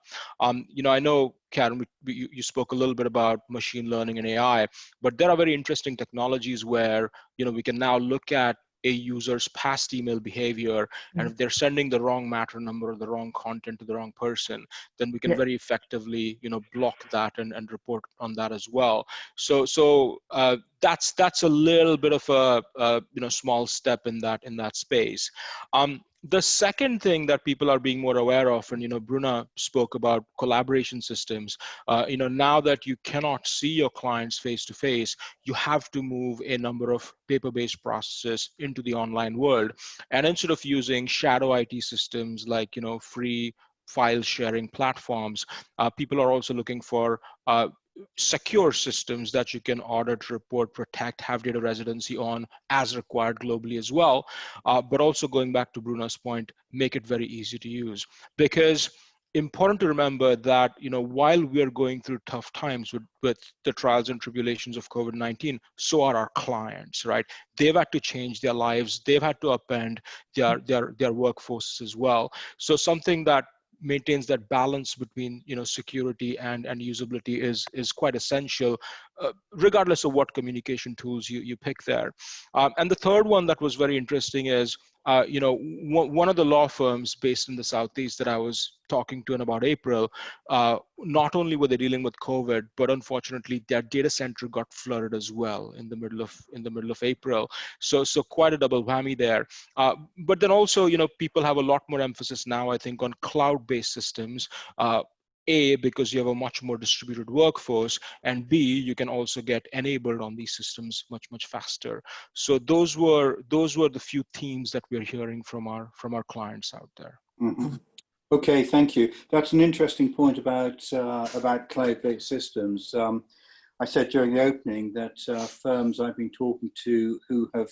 You know, I know, Karen, you spoke a little bit about machine learning and AI, but there are very interesting technologies where, you know, we can now look at a user's past email behavior, and if they're sending the wrong matter number or the wrong content to the wrong person, then we can very effectively, you know, block that and report on that as well. So that's a little bit of a you know, small step in that space. The second thing that people are being more aware of, and, you know, Bruna spoke about collaboration systems. You know, now that you cannot see your clients face to face, you have to move a number of paper-based processes into the online world. And instead of using shadow IT systems like, you know, free file sharing platforms, people are also looking for secure systems that you can audit, report, protect, have data residency on as required globally as well. But also going back to Bruna's point, make it very easy to use. Because important to remember that, you know, while we are going through tough times with the trials and tribulations of COVID-19, so are our clients, right? They've had to change their lives. They've had to upend their workforces as well. So something that maintains that balance between, you know, security and usability is quite essential, regardless of what communication tools you pick there. And the third one that was very interesting is, you know, one of the law firms based in the Southeast that I was talking to in about April, not only were they dealing with COVID, but unfortunately their data center got flooded as well in the middle of April. So quite a double whammy there. But then also, you know, people have a lot more emphasis now, I think, on cloud-based systems. A, because you have a much more distributed workforce, and B, you can also get enabled on these systems much faster. So those were the few themes that we're hearing from our clients out there. Mm-hmm. Okay, thank you. That's an interesting point about cloud-based systems. I said during the opening that firms I've been talking to who have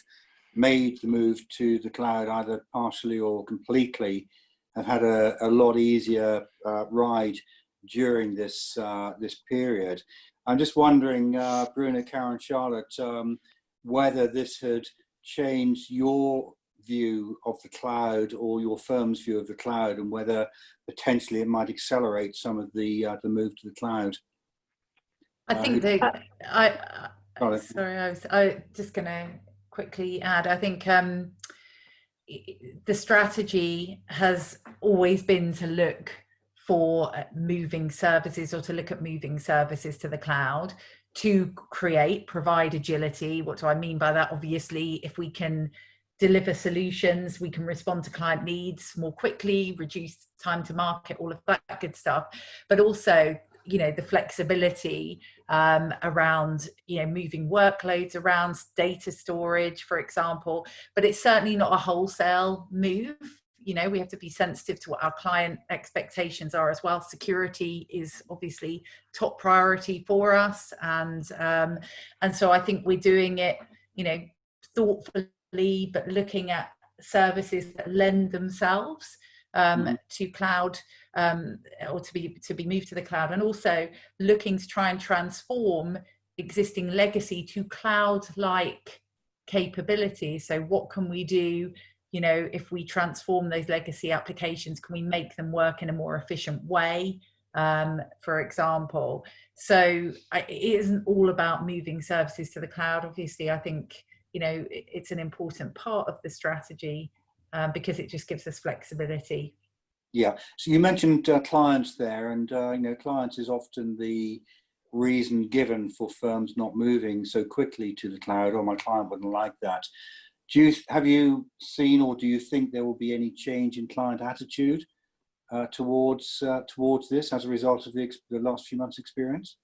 made the move to the cloud, either partially or completely, have had a lot easier ride during this period. I'm just wondering, Bruna, Karen, Charlotte, whether this had changed your view of the cloud or your firm's view of the cloud, and whether potentially it might accelerate some of the move to the cloud. I think I was just going to quickly add, I think the strategy has always been to look for moving services, or to look at moving services to the cloud to provide agility. What do I mean by that? Obviously, if we can deliver solutions, we can respond to client needs more quickly, reduce time to market, all of that good stuff. But also, you know, the flexibility around, you know, moving workloads around, data storage, for example. But it's certainly not a wholesale move. You know, we have to be sensitive to what our client expectations are as well. Security is obviously top priority for us, and so I think we're doing it, you know, thoughtfully, but looking at services that lend themselves to cloud, or to be moved to the cloud, and also looking to try and transform existing legacy to cloud-like capabilities. So what can we do? You know, if we transform those legacy applications, can we make them work in a more efficient way, for example? So it isn't all about moving services to the cloud. Obviously, I think, you know, it's an important part of the strategy because it just gives us flexibility. Yeah. So you mentioned clients there, and you know, clients is often the reason given for firms not moving so quickly to the cloud. Or my client wouldn't like that. Have you seen, or do you think there will be any change in client attitude towards this as a result of the last few months' experience?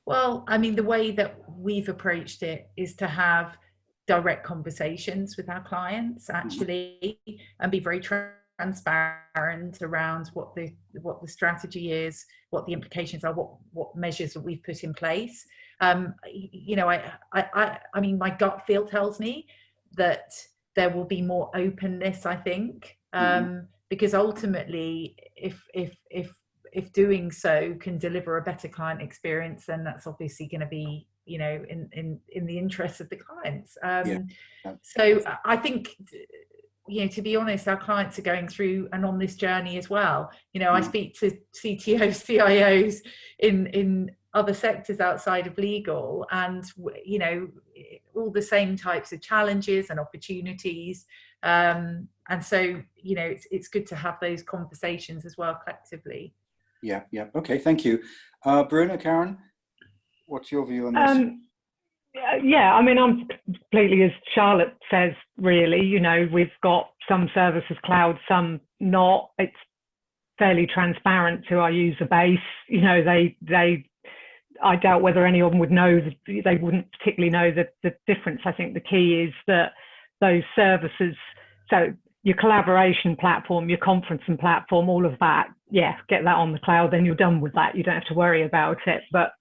Well, I mean, the way that we've approached it is to have direct conversations with our clients, actually, and be very transparent around what the strategy is, what the implications are, what measures that we've put in place. You know, I mean, my gut feel tells me that there will be more openness, I think, because ultimately, if doing so can deliver a better client experience, then that's obviously going to be, you know, in the interest of the clients. So I think, you know, to be honest, our clients are going through and on this journey as well. You know, I speak to CTOs, CIOs in other sectors outside of legal, and, you know, all the same types of challenges and opportunities. And so, you know, it's good to have those conversations as well collectively. Yeah. Okay, thank you. Bruna, Karen, what's your view on this? Yeah, I mean, I'm completely, as Charlotte says, really, you know, we've got some services cloud, some not. It's fairly transparent to our user base. You know, I doubt whether any of them would know, they wouldn't particularly know the difference. I think the key is that those services, so your collaboration platform, your conferencing platform, all of that, yeah, get that on the cloud, then you're done with that. You don't have to worry about it. But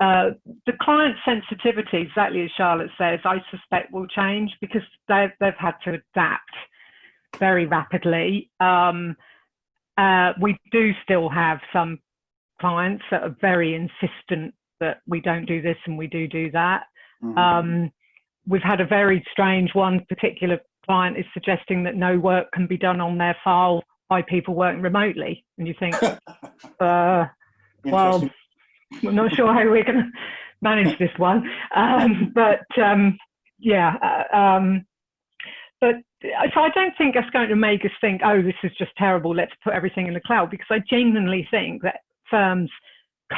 the client sensitivity, exactly as Charlotte says, I suspect will change because they've had to adapt very rapidly. We do still have some clients that are very insistent that we don't do this and we do that. Mm-hmm. We've had a very strange one. Particular client is suggesting that no work can be done on their file by people working remotely, and you think, well, I'm not sure how we're going to manage this one. But so I don't think that's going to make us think, oh, this is just terrible, let's put everything in the cloud, because I genuinely think that firms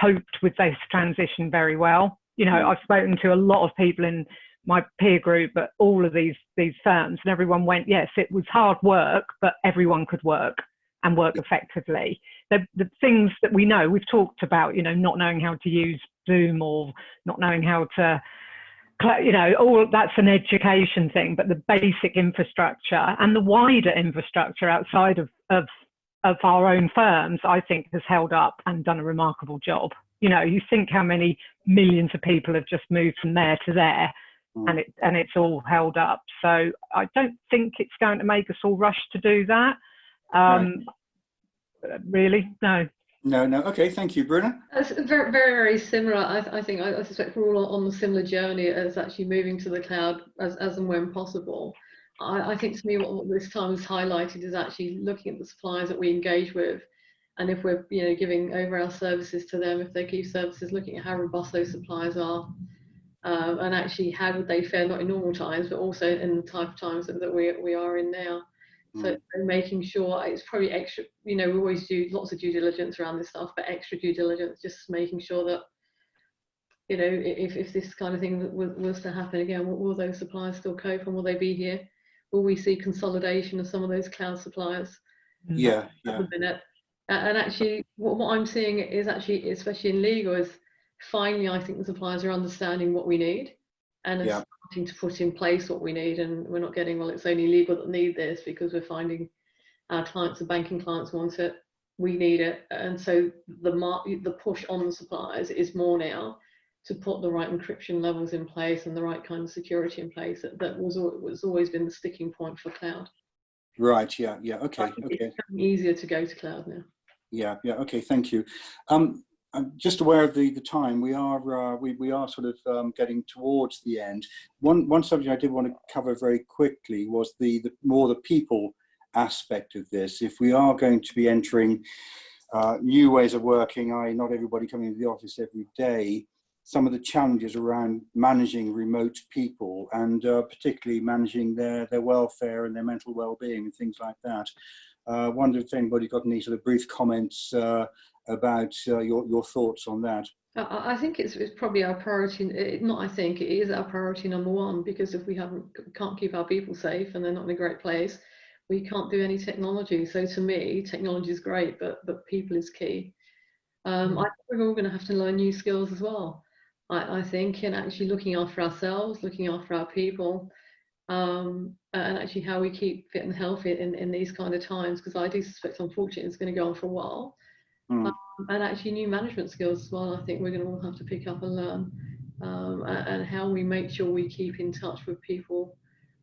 coped with this transition very well. You know, I've spoken to a lot of people in my peer group at all of these firms, and everyone went, yes, it was hard work, but everyone could work and work effectively. The things that we know, we've talked about, you know, not knowing how to use Zoom or not knowing how to, you know, all that's an education thing, but the basic infrastructure and the wider infrastructure outside of our own firms, I think has held up and done a remarkable job. You know, you think how many millions of people have just moved from there to there, and it's all held up. So I don't think it's going to make us all rush to do that. Right. Really, no. No. Okay, thank you, Bruna. It's very, very, very similar. I think I suspect we're all on a similar journey as actually moving to the cloud as and when possible. I think to me what this time has highlighted is actually looking at the suppliers that we engage with, and if we're, you know, giving over our services to them, if they keep services, looking at how robust those suppliers are, and actually how would they fare, not in normal times, but also in the type of times that we are in now. So making sure it's probably extra, you know, we always do lots of due diligence around this stuff, but extra due diligence, just making sure that, you know, if this kind of thing was to happen again, will those suppliers still cope, and will they be here? Will we see consolidation of some of those cloud suppliers? Yeah. At the minute. And actually, what I'm seeing is actually, especially in legal, is finally I think the suppliers are understanding what we need and are starting to put in place what we need. And we're not getting, well, it's only legal that need this, because we're finding our clients, the banking clients want it, we need it. And so the push on the suppliers is more now to put the right encryption levels in place and the right kind of security in place. That was always been the sticking point for cloud. Right. Yeah. Okay. It's easier to go to cloud now. Yeah. Okay. Thank you. I'm just aware of the time. We are sort of getting towards the end. One subject I did want to cover very quickly was the more the people aspect of this. If we are going to be entering new ways of working, not everybody coming into the office every day, some of the challenges around managing remote people and particularly managing their welfare and their mental well-being and things like that. Wonder if anybody got any sort of brief comments about your thoughts on that. I think it's probably our priority. It is our priority number one, because if we can't keep our people safe and they're not in a great place, we can't do any technology. So to me, technology is great, but people is key. I think we're all going to have to learn new skills as well. I think, and actually looking after ourselves, looking after our people, and actually how we keep fit and healthy in these kind of times, because I do suspect, unfortunately, it's going to go on for a while. And actually new management skills as well, I think we're going to all have to pick up and learn, and how we make sure we keep in touch with people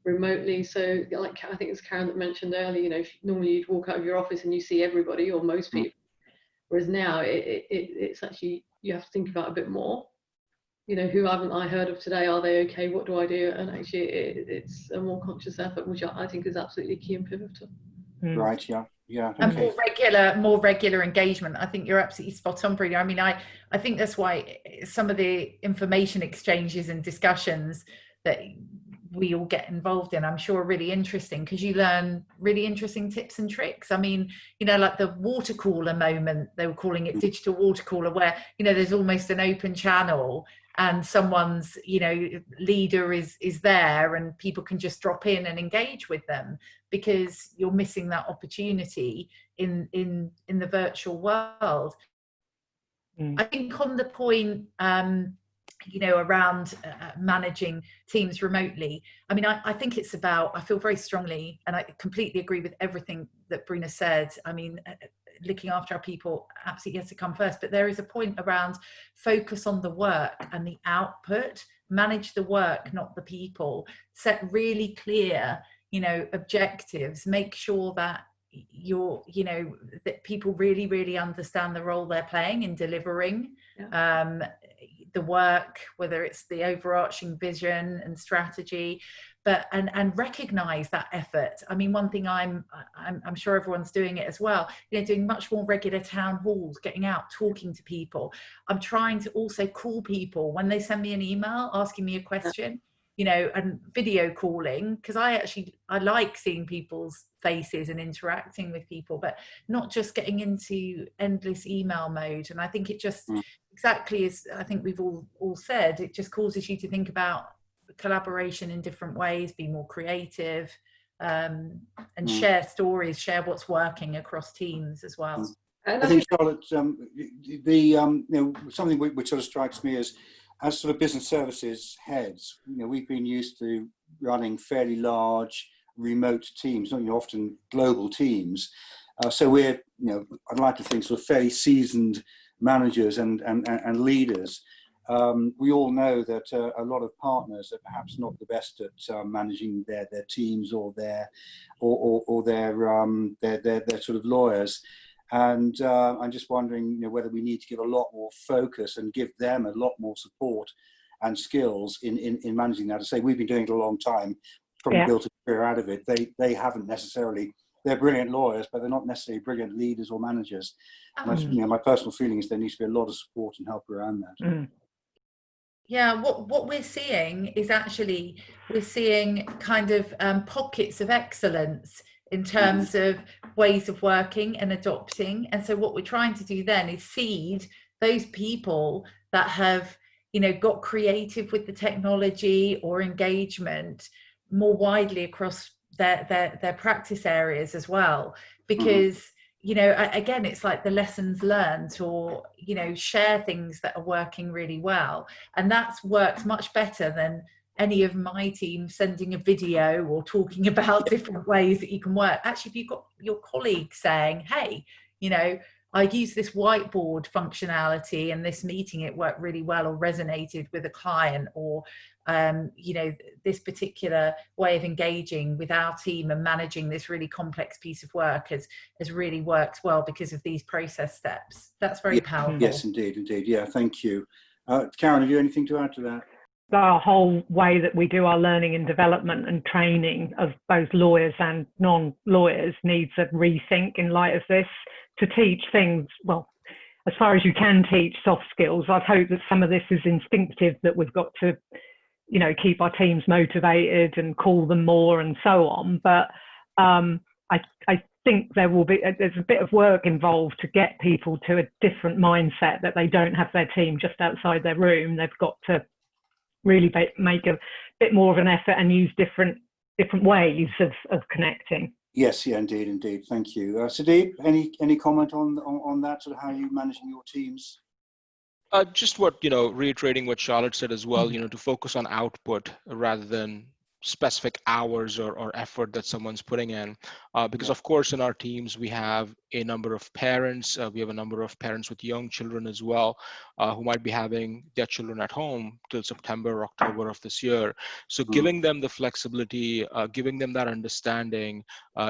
remotely. So like, I think it's Karen that mentioned earlier, you know, normally you'd walk out of your office and you see everybody or most people, whereas now it's actually, you have to think about a bit more. You know, who haven't I heard of today? Are they okay? What do I do? And actually, it's a more conscious effort, which I think is absolutely key and pivotal. Right. Yeah. And more regular engagement. I think you're absolutely spot on, Bruna. I mean, I think that's why some of the information exchanges and discussions that we all get involved in, I'm sure, are really interesting, because you learn really interesting tips and tricks. I mean, you know, like the water cooler moment, they were calling it digital water cooler, where, you know, there's almost an open channel and someone's, you know, leader is there and people can just drop in and engage with them, because you're missing that opportunity in the virtual world. I think on the point, you know, around managing teams remotely. I mean, I think it's about, I feel very strongly, and I completely agree with everything that Bruna said. I mean, looking after our people absolutely has to come first, but there is a point around focus on the work and the output, manage the work, not the people, set really clear, you know, objectives, make sure that you're, you know, that people really, really understand the role they're playing in delivering the work, whether it's the overarching vision and strategy, but and recognize that effort. I mean, one thing I'm sure everyone's doing it as well, you know, doing much more regular town halls, getting out, talking to people. I'm trying to also call people when they send me an email asking me a question, you know, and video calling, because I like seeing people's faces and interacting with people, but not just getting into endless email mode. And I think it just exactly as I think we've all said, it just causes you to think about collaboration in different ways, be more creative, and share stories, share what's working across teams as well. I think, Charlotte, you know, something which sort of strikes me as sort of business services heads, you know, we've been used to running fairly large remote teams, not often global teams. So we're, you know, I'd like to think sort of fairly seasoned managers and leaders. We all know that a lot of partners are perhaps not the best at managing their teams or their sort of lawyers. And I'm just wondering, you know, whether we need to give a lot more focus and give them a lot more support and skills in managing that. To say we've been doing it a long time, probably built a career out of it. They haven't necessarily. They're brilliant lawyers, but they're not necessarily brilliant leaders or managers. You know, my personal feeling is there needs to be a lot of support and help around that. Yeah, what we're seeing is actually we're seeing kind of pockets of excellence in terms of ways of working and adopting. And so what we're trying to do then is seed those people that have, you know, got creative with the technology or engagement more widely across their practice areas as well. Because, you know, again, it's like the lessons learned, or, you know, share things that are working really well. And that's worked much better than any of my team sending a video or talking about different ways that you can work. Actually, if you've got your colleague saying, hey, you know, I use this whiteboard functionality in this meeting, it worked really well or resonated with a client, or you know, this particular way of engaging with our team and managing this really complex piece of work has really worked well because of these process steps. That's very powerful. Yes, indeed. Yeah, thank you. Karen, have you anything to add to that? The whole way that we do our learning and development and training of both lawyers and non-lawyers needs a rethink in light of this, to teach things, well, as far as you can teach soft skills. I'd hope that some of this is instinctive, that we've got to, you know, keep our teams motivated and call them more and so on. But I think there's a bit of work involved to get people to a different mindset, that they don't have their team just outside their room. They've got to really make a bit more of an effort and use different ways of connecting. Yes, yeah, indeed. Thank you. Sudeep, any comment on that, sort of how you managing your teams? Just what, you know, reiterating what Charlotte said as well, you know, to focus on output rather than specific hours or effort that someone's putting in, because of course in our teams we have a number of parents, we have a number of parents with young children as well, who might be having their children at home till September or October of this year. So giving them the flexibility, giving them that understanding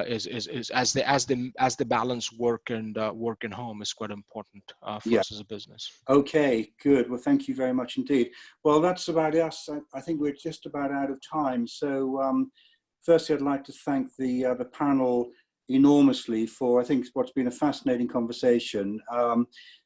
is as the balance work and home is quite important for us as a business. Okay, good. Well, thank you very much indeed. Well, that's about us. I think we're just about out of time. So firstly, I'd like to thank the panel enormously for, I think, what's been a fascinating conversation.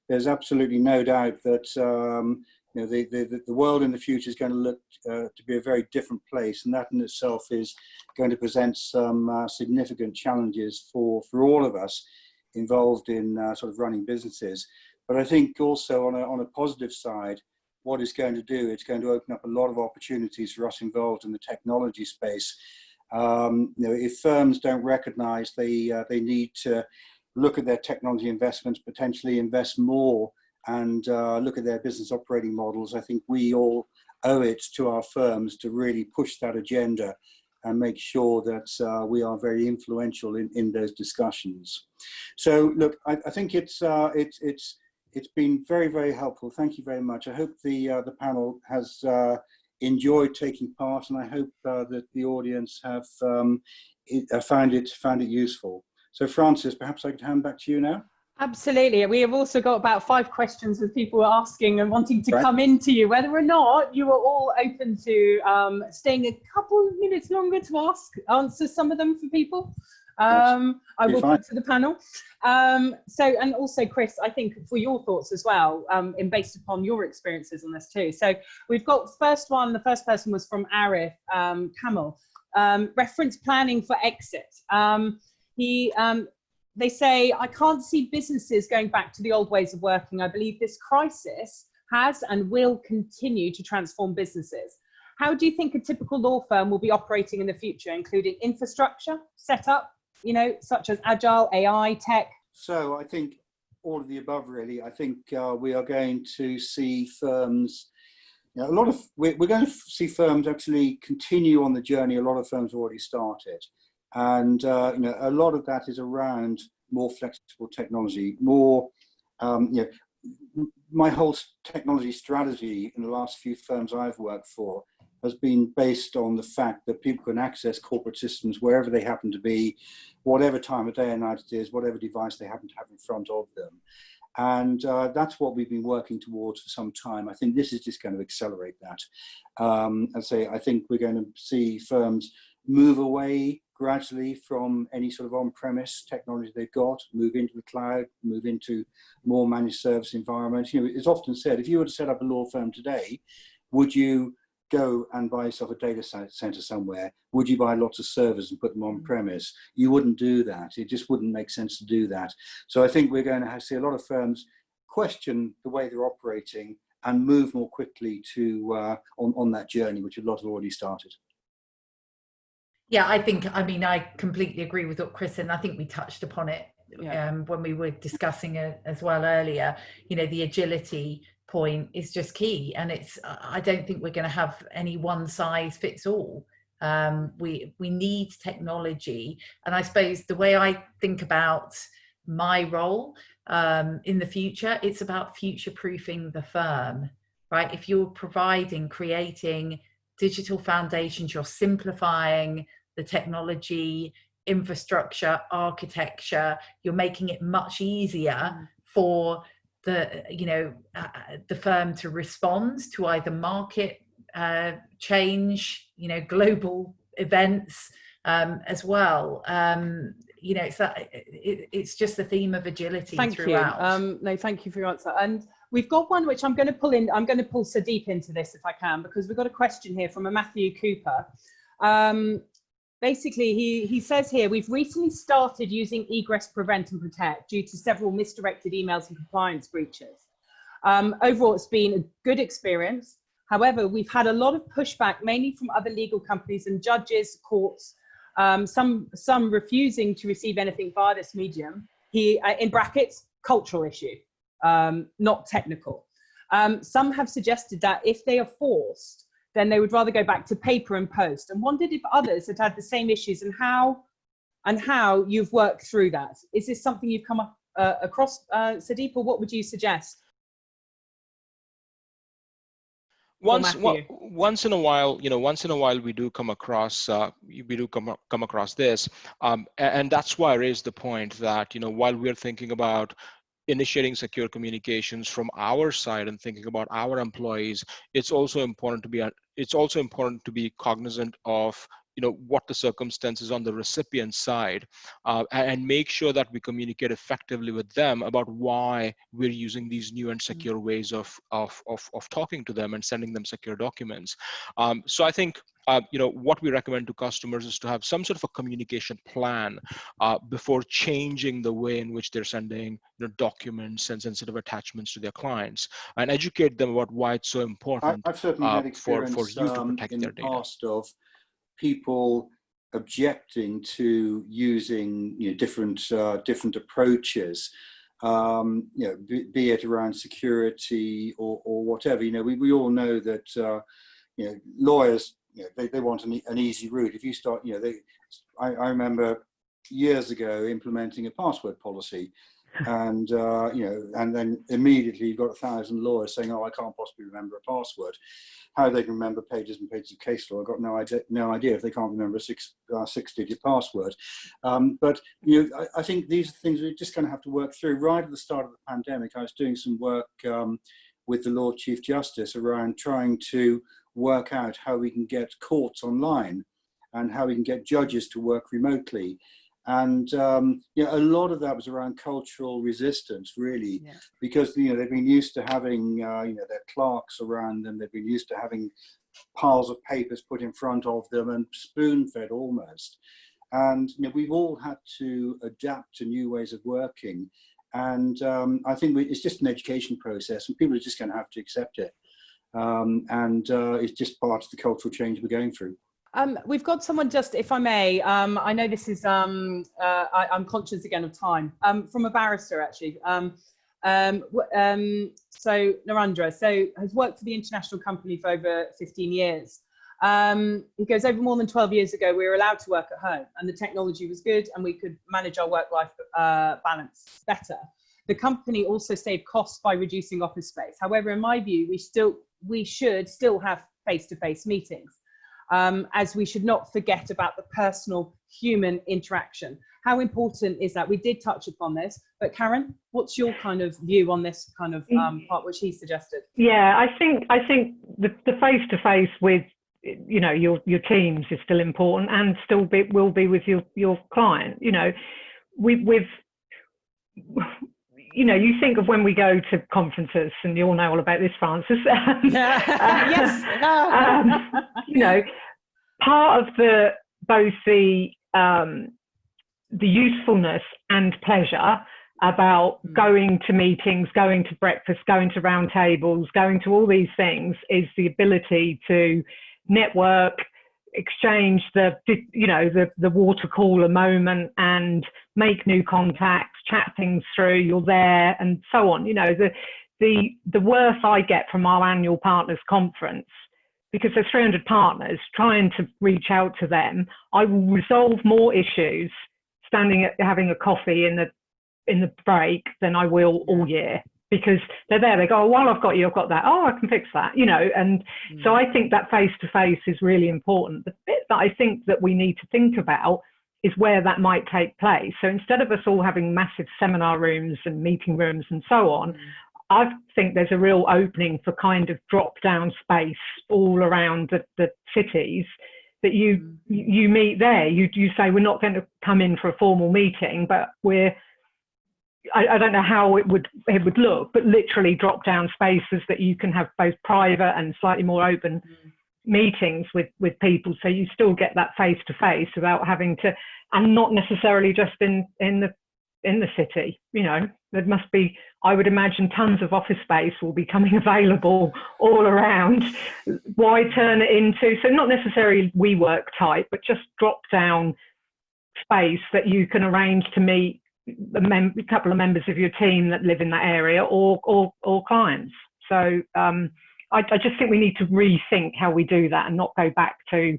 There's absolutely no doubt that you know, the world in the future is going to look to be a very different place, and that in itself is going to present some significant challenges for all of us involved in sort of running businesses. But I think also on a positive side, what it's going to do, it's going to open up a lot of opportunities for us involved in the technology space. You know, if firms don't recognize they need to look at their technology investments, potentially invest more and look at their business operating models, I think we all owe it to our firms to really push that agenda and make sure that we are very influential in those discussions. So look, I think it's been very, very helpful. Thank you very much. I hope the panel has enjoyed taking part, and I hope that the audience have found it useful. So Francis, perhaps I could hand back to you now. Absolutely. We have also got about 5 questions that people are asking and wanting to come into you, whether or not you are all open to staying a couple of minutes longer to answer some of them for people. I will put to the panel. And also Chris, I think for your thoughts as well, and based upon your experiences on this too. So we've got the first person was from Arif Kamal, reference planning for exit. They say, I can't see businesses going back to the old ways of working. I believe this crisis has and will continue to transform businesses. How do you think a typical law firm will be operating in the future, including infrastructure, setup, such as agile, AI, tech? So I think all of the above, really. I think we are going to see firms, we're going to see firms actually continue on the journey a lot of firms already started. And a lot of that is around more flexible technology, more my whole technology strategy in the last few firms I've worked for has been based on the fact that people can access corporate systems wherever they happen to be, whatever time of day and night it is, whatever device they happen to have in front of them. And that's what we've been working towards for some time. I think this is just going to accelerate that. I think we're going to see firms move away gradually from any sort of on-premise technology they've got, move into the cloud, move into more managed service environments. It's often said, if you were to set up a law firm today, would you go and buy yourself a data center somewhere? Would you buy lots of servers and put them on premise? You wouldn't do that. It just wouldn't make sense to do that. So I think we're going to see a lot of firms question the way they're operating and move more quickly to on that journey, which a lot have already started. Yeah, I completely agree with what Chris said, and I think we touched upon it when we were discussing it as well earlier. The agility point is just key, and I don't think we're going to have any one size fits all. We need technology, and I suppose the way I think about my role in the future, it's about future-proofing the firm, right? If you're creating digital foundations, you're simplifying the technology, infrastructure, architecture, you're making it much easier for the firm to respond to either market change, global events as well. It's just the theme of agility throughout. Thank you. Thank you for your answer. And we've got one which I'm going to pull in. I'm going to pull Sudeep into this if I can, because we've got a question here from a Matthew Cooper. Basically, he says here, we've recently started using Egress Prevent and Protect due to several misdirected emails and compliance breaches. Overall, it's been a good experience. However, we've had a lot of pushback, mainly from other legal companies and judges, courts, some refusing to receive anything via this medium. In brackets, cultural issue, not technical. Some have suggested that if they are forced, then they would rather go back to paper and post, and wondered if others had had the same issues and how you've worked through that. Is this something you've come up across, Sudeep, or what would you suggest? Once in a while, we do come across this, and that's why I raised the point that while we're thinking about initiating secure communications from our side and thinking about our employees, it's also important to be cognizant of what the circumstances on the recipient side, and make sure that we communicate effectively with them about why we're using these new and secure ways of talking to them and sending them secure documents. So I think what we recommend to customers is to have some sort of a communication plan before changing the way in which they're sending documents and sensitive attachments to their clients, and educate them about why it's so important. I've certainly had experience for you to protect in their the data. past of people objecting to using different approaches, you know, be it around security or whatever. You know, we all know that you know, lawyers, you know, they want an easy route. If you start, you know, I remember years ago implementing a password policy, and you know, and then immediately you've got 1,000 lawyers saying, "Oh, I can't possibly remember a password." How they can remember pages and pages of case law, I've got no idea if they can't remember a six-digit password. But you know, I think these are things we're just going to have to work through. Right at the start of the pandemic, I was doing some work with the Lord Chief Justice around trying to work out how we can get courts online and how we can get judges to work remotely. And you know, a lot of that was around cultural resistance, really, because you know, they've been used to having you know, their clerks around them. They've been used to having piles of papers put in front of them and spoon-fed almost. And you know, we've all had to adapt to new ways of working. And I think it's just an education process, and people are just going to have to accept it. And it's just part of the cultural change we're going through. We've got someone, just if I may, I know this is, I'm conscious again of time, from a barrister actually. So Narendra, has worked for the international company for over 15 years. He goes, over more than 12 years ago, we were allowed to work at home and the technology was good and we could manage our work-life balance better. The company also saved costs by reducing office space. However, in my view, we should still have face-to-face meetings. As we should not forget about the personal human interaction. How important is that? We did touch upon this, but Karen, what's your kind of view on this kind of part which he suggested? Yeah, I think the face-to-face with, you know, your teams is still important, and still will be with your client. You know, with you know, you think of when we go to conferences, and you all know all about this, Francis. Yes. You know, part of both the usefulness and pleasure about going to meetings, going to breakfast, going to roundtables, going to all these things is the ability to network, exchange the water cooler moment and make new contacts, chat things through, you're there and so on. You know, the worth I get from our annual partners conference, because there's 300 partners, trying to reach out to them, I will resolve more issues having a coffee in the break than I will all year, because they're there, they go, oh, while I've got you, I've got that, oh, I can fix that, you know. And so I think that face-to-face is really important. The bit that I think that we need to think about is where that might take place. So instead of us all having massive seminar rooms and meeting rooms and so on, I think there's a real opening for kind of drop-down space all around the cities that you meet there. You say, we're not going to come in for a formal meeting, but I don't know how it would look, but literally drop-down spaces that you can have both private and slightly more open meetings with people, so you still get that face-to-face without having to, and not necessarily just in the city. You know, there must be, I would imagine, tons of office space will be coming available all around. Why turn it into, so not necessarily WeWork type, but just drop down space that you can arrange to meet a couple of members of your team that live in that area, or clients. So I just think we need to rethink how we do that and not go back to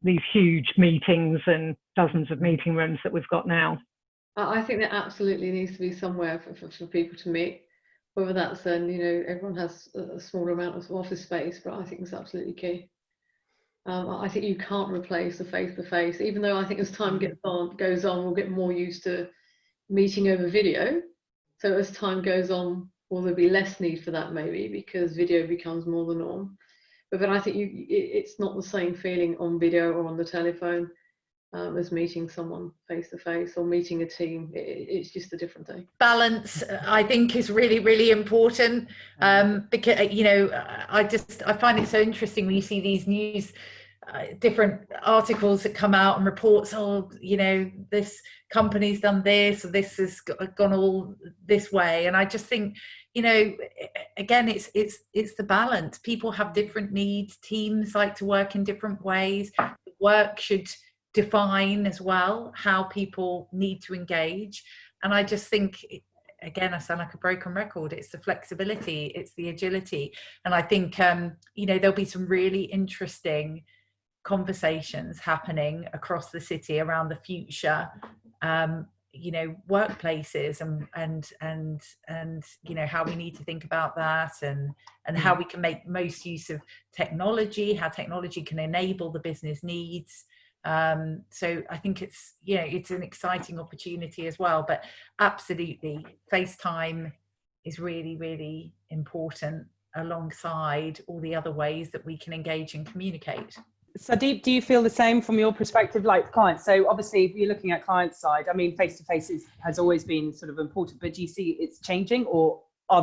these huge meetings and dozens of meeting rooms that we've got now. I think there absolutely needs to be somewhere for people to meet, whether that's then, you know, everyone has a smaller amount of office space, but I think it's absolutely key. I think you can't replace the face-to-face, even though I think as time goes on, we'll get more used to meeting over video. So as time goes on, will there be less need for that maybe, because video becomes more the norm. But then I think it's not the same feeling on video or on the telephone as meeting someone face-to-face or meeting a team. It's just a different thing. Balance, I think, is really, really important, because, you know, I find it so interesting when you see these news, different articles that come out and reports, oh, you know, this company's done this, or this has gone all this way. And I just think, you know, again, it's the balance. People have different needs. Teams like to work in different ways. Work should define as well how people need to engage. And I just think, again, I sound like a broken record. It's the flexibility, it's the agility. And I think, you know, there'll be some really interesting conversations happening across the city around the future, you know, workplaces and you know, how we need to think about that, and how we can make most use of technology, how technology can enable the business needs. So I think it's, you know, it's an exciting opportunity as well. But absolutely, FaceTime is really, really important alongside all the other ways that we can engage and communicate. Sudeep, do you feel the same from your perspective, like clients? So obviously, if you're looking at client side, I mean, face-to-face has always been sort of important, but do you see it's changing, or are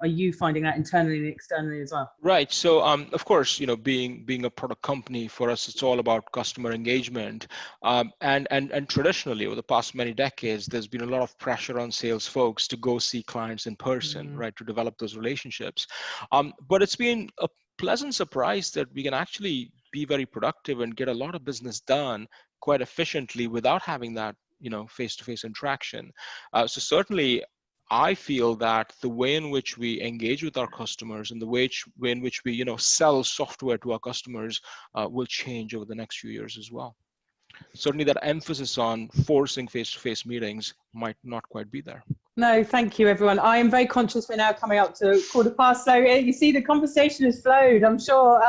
you finding that internally and externally as well? Right. So, of course, you know, being a product company, for us, it's all about customer engagement. And traditionally, over the past many decades, there's been a lot of pressure on sales folks to go see clients in person, right, to develop those relationships. But it's been a pleasant surprise that we can actually be very productive and get a lot of business done quite efficiently without having that, you know, face-to-face interaction. So certainly, I feel that the way in which we engage with our customers and the way in which we, you know, sell software to our customers will change over the next few years as well. Certainly, that emphasis on forcing face-to-face meetings might not quite be there. No, thank you, everyone. I am very conscious we're now coming up to 1:15. So you see, the conversation has flowed. I'm sure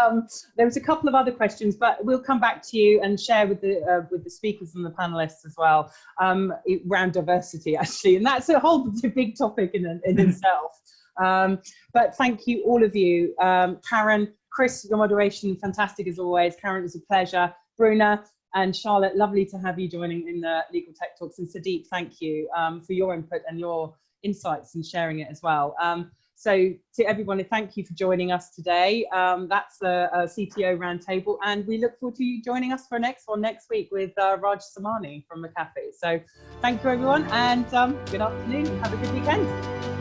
there was a couple of other questions, but we'll come back to you and share with the speakers and the panelists as well around diversity, actually, and that's a whole big topic in itself. But thank you, all of you, Karen, Chris, your moderation, fantastic as always. Karen, it was a pleasure. Bruna and Charlotte, lovely to have you joining in the Legal Tech Talks. And Sudeep, thank you for your input and your insights and sharing it as well. So to everyone, thank you for joining us today. That's a CTO Roundtable, and we look forward to you joining us for next week with Raj Samani from McAfee. So thank you, everyone, and good afternoon. Have a good weekend.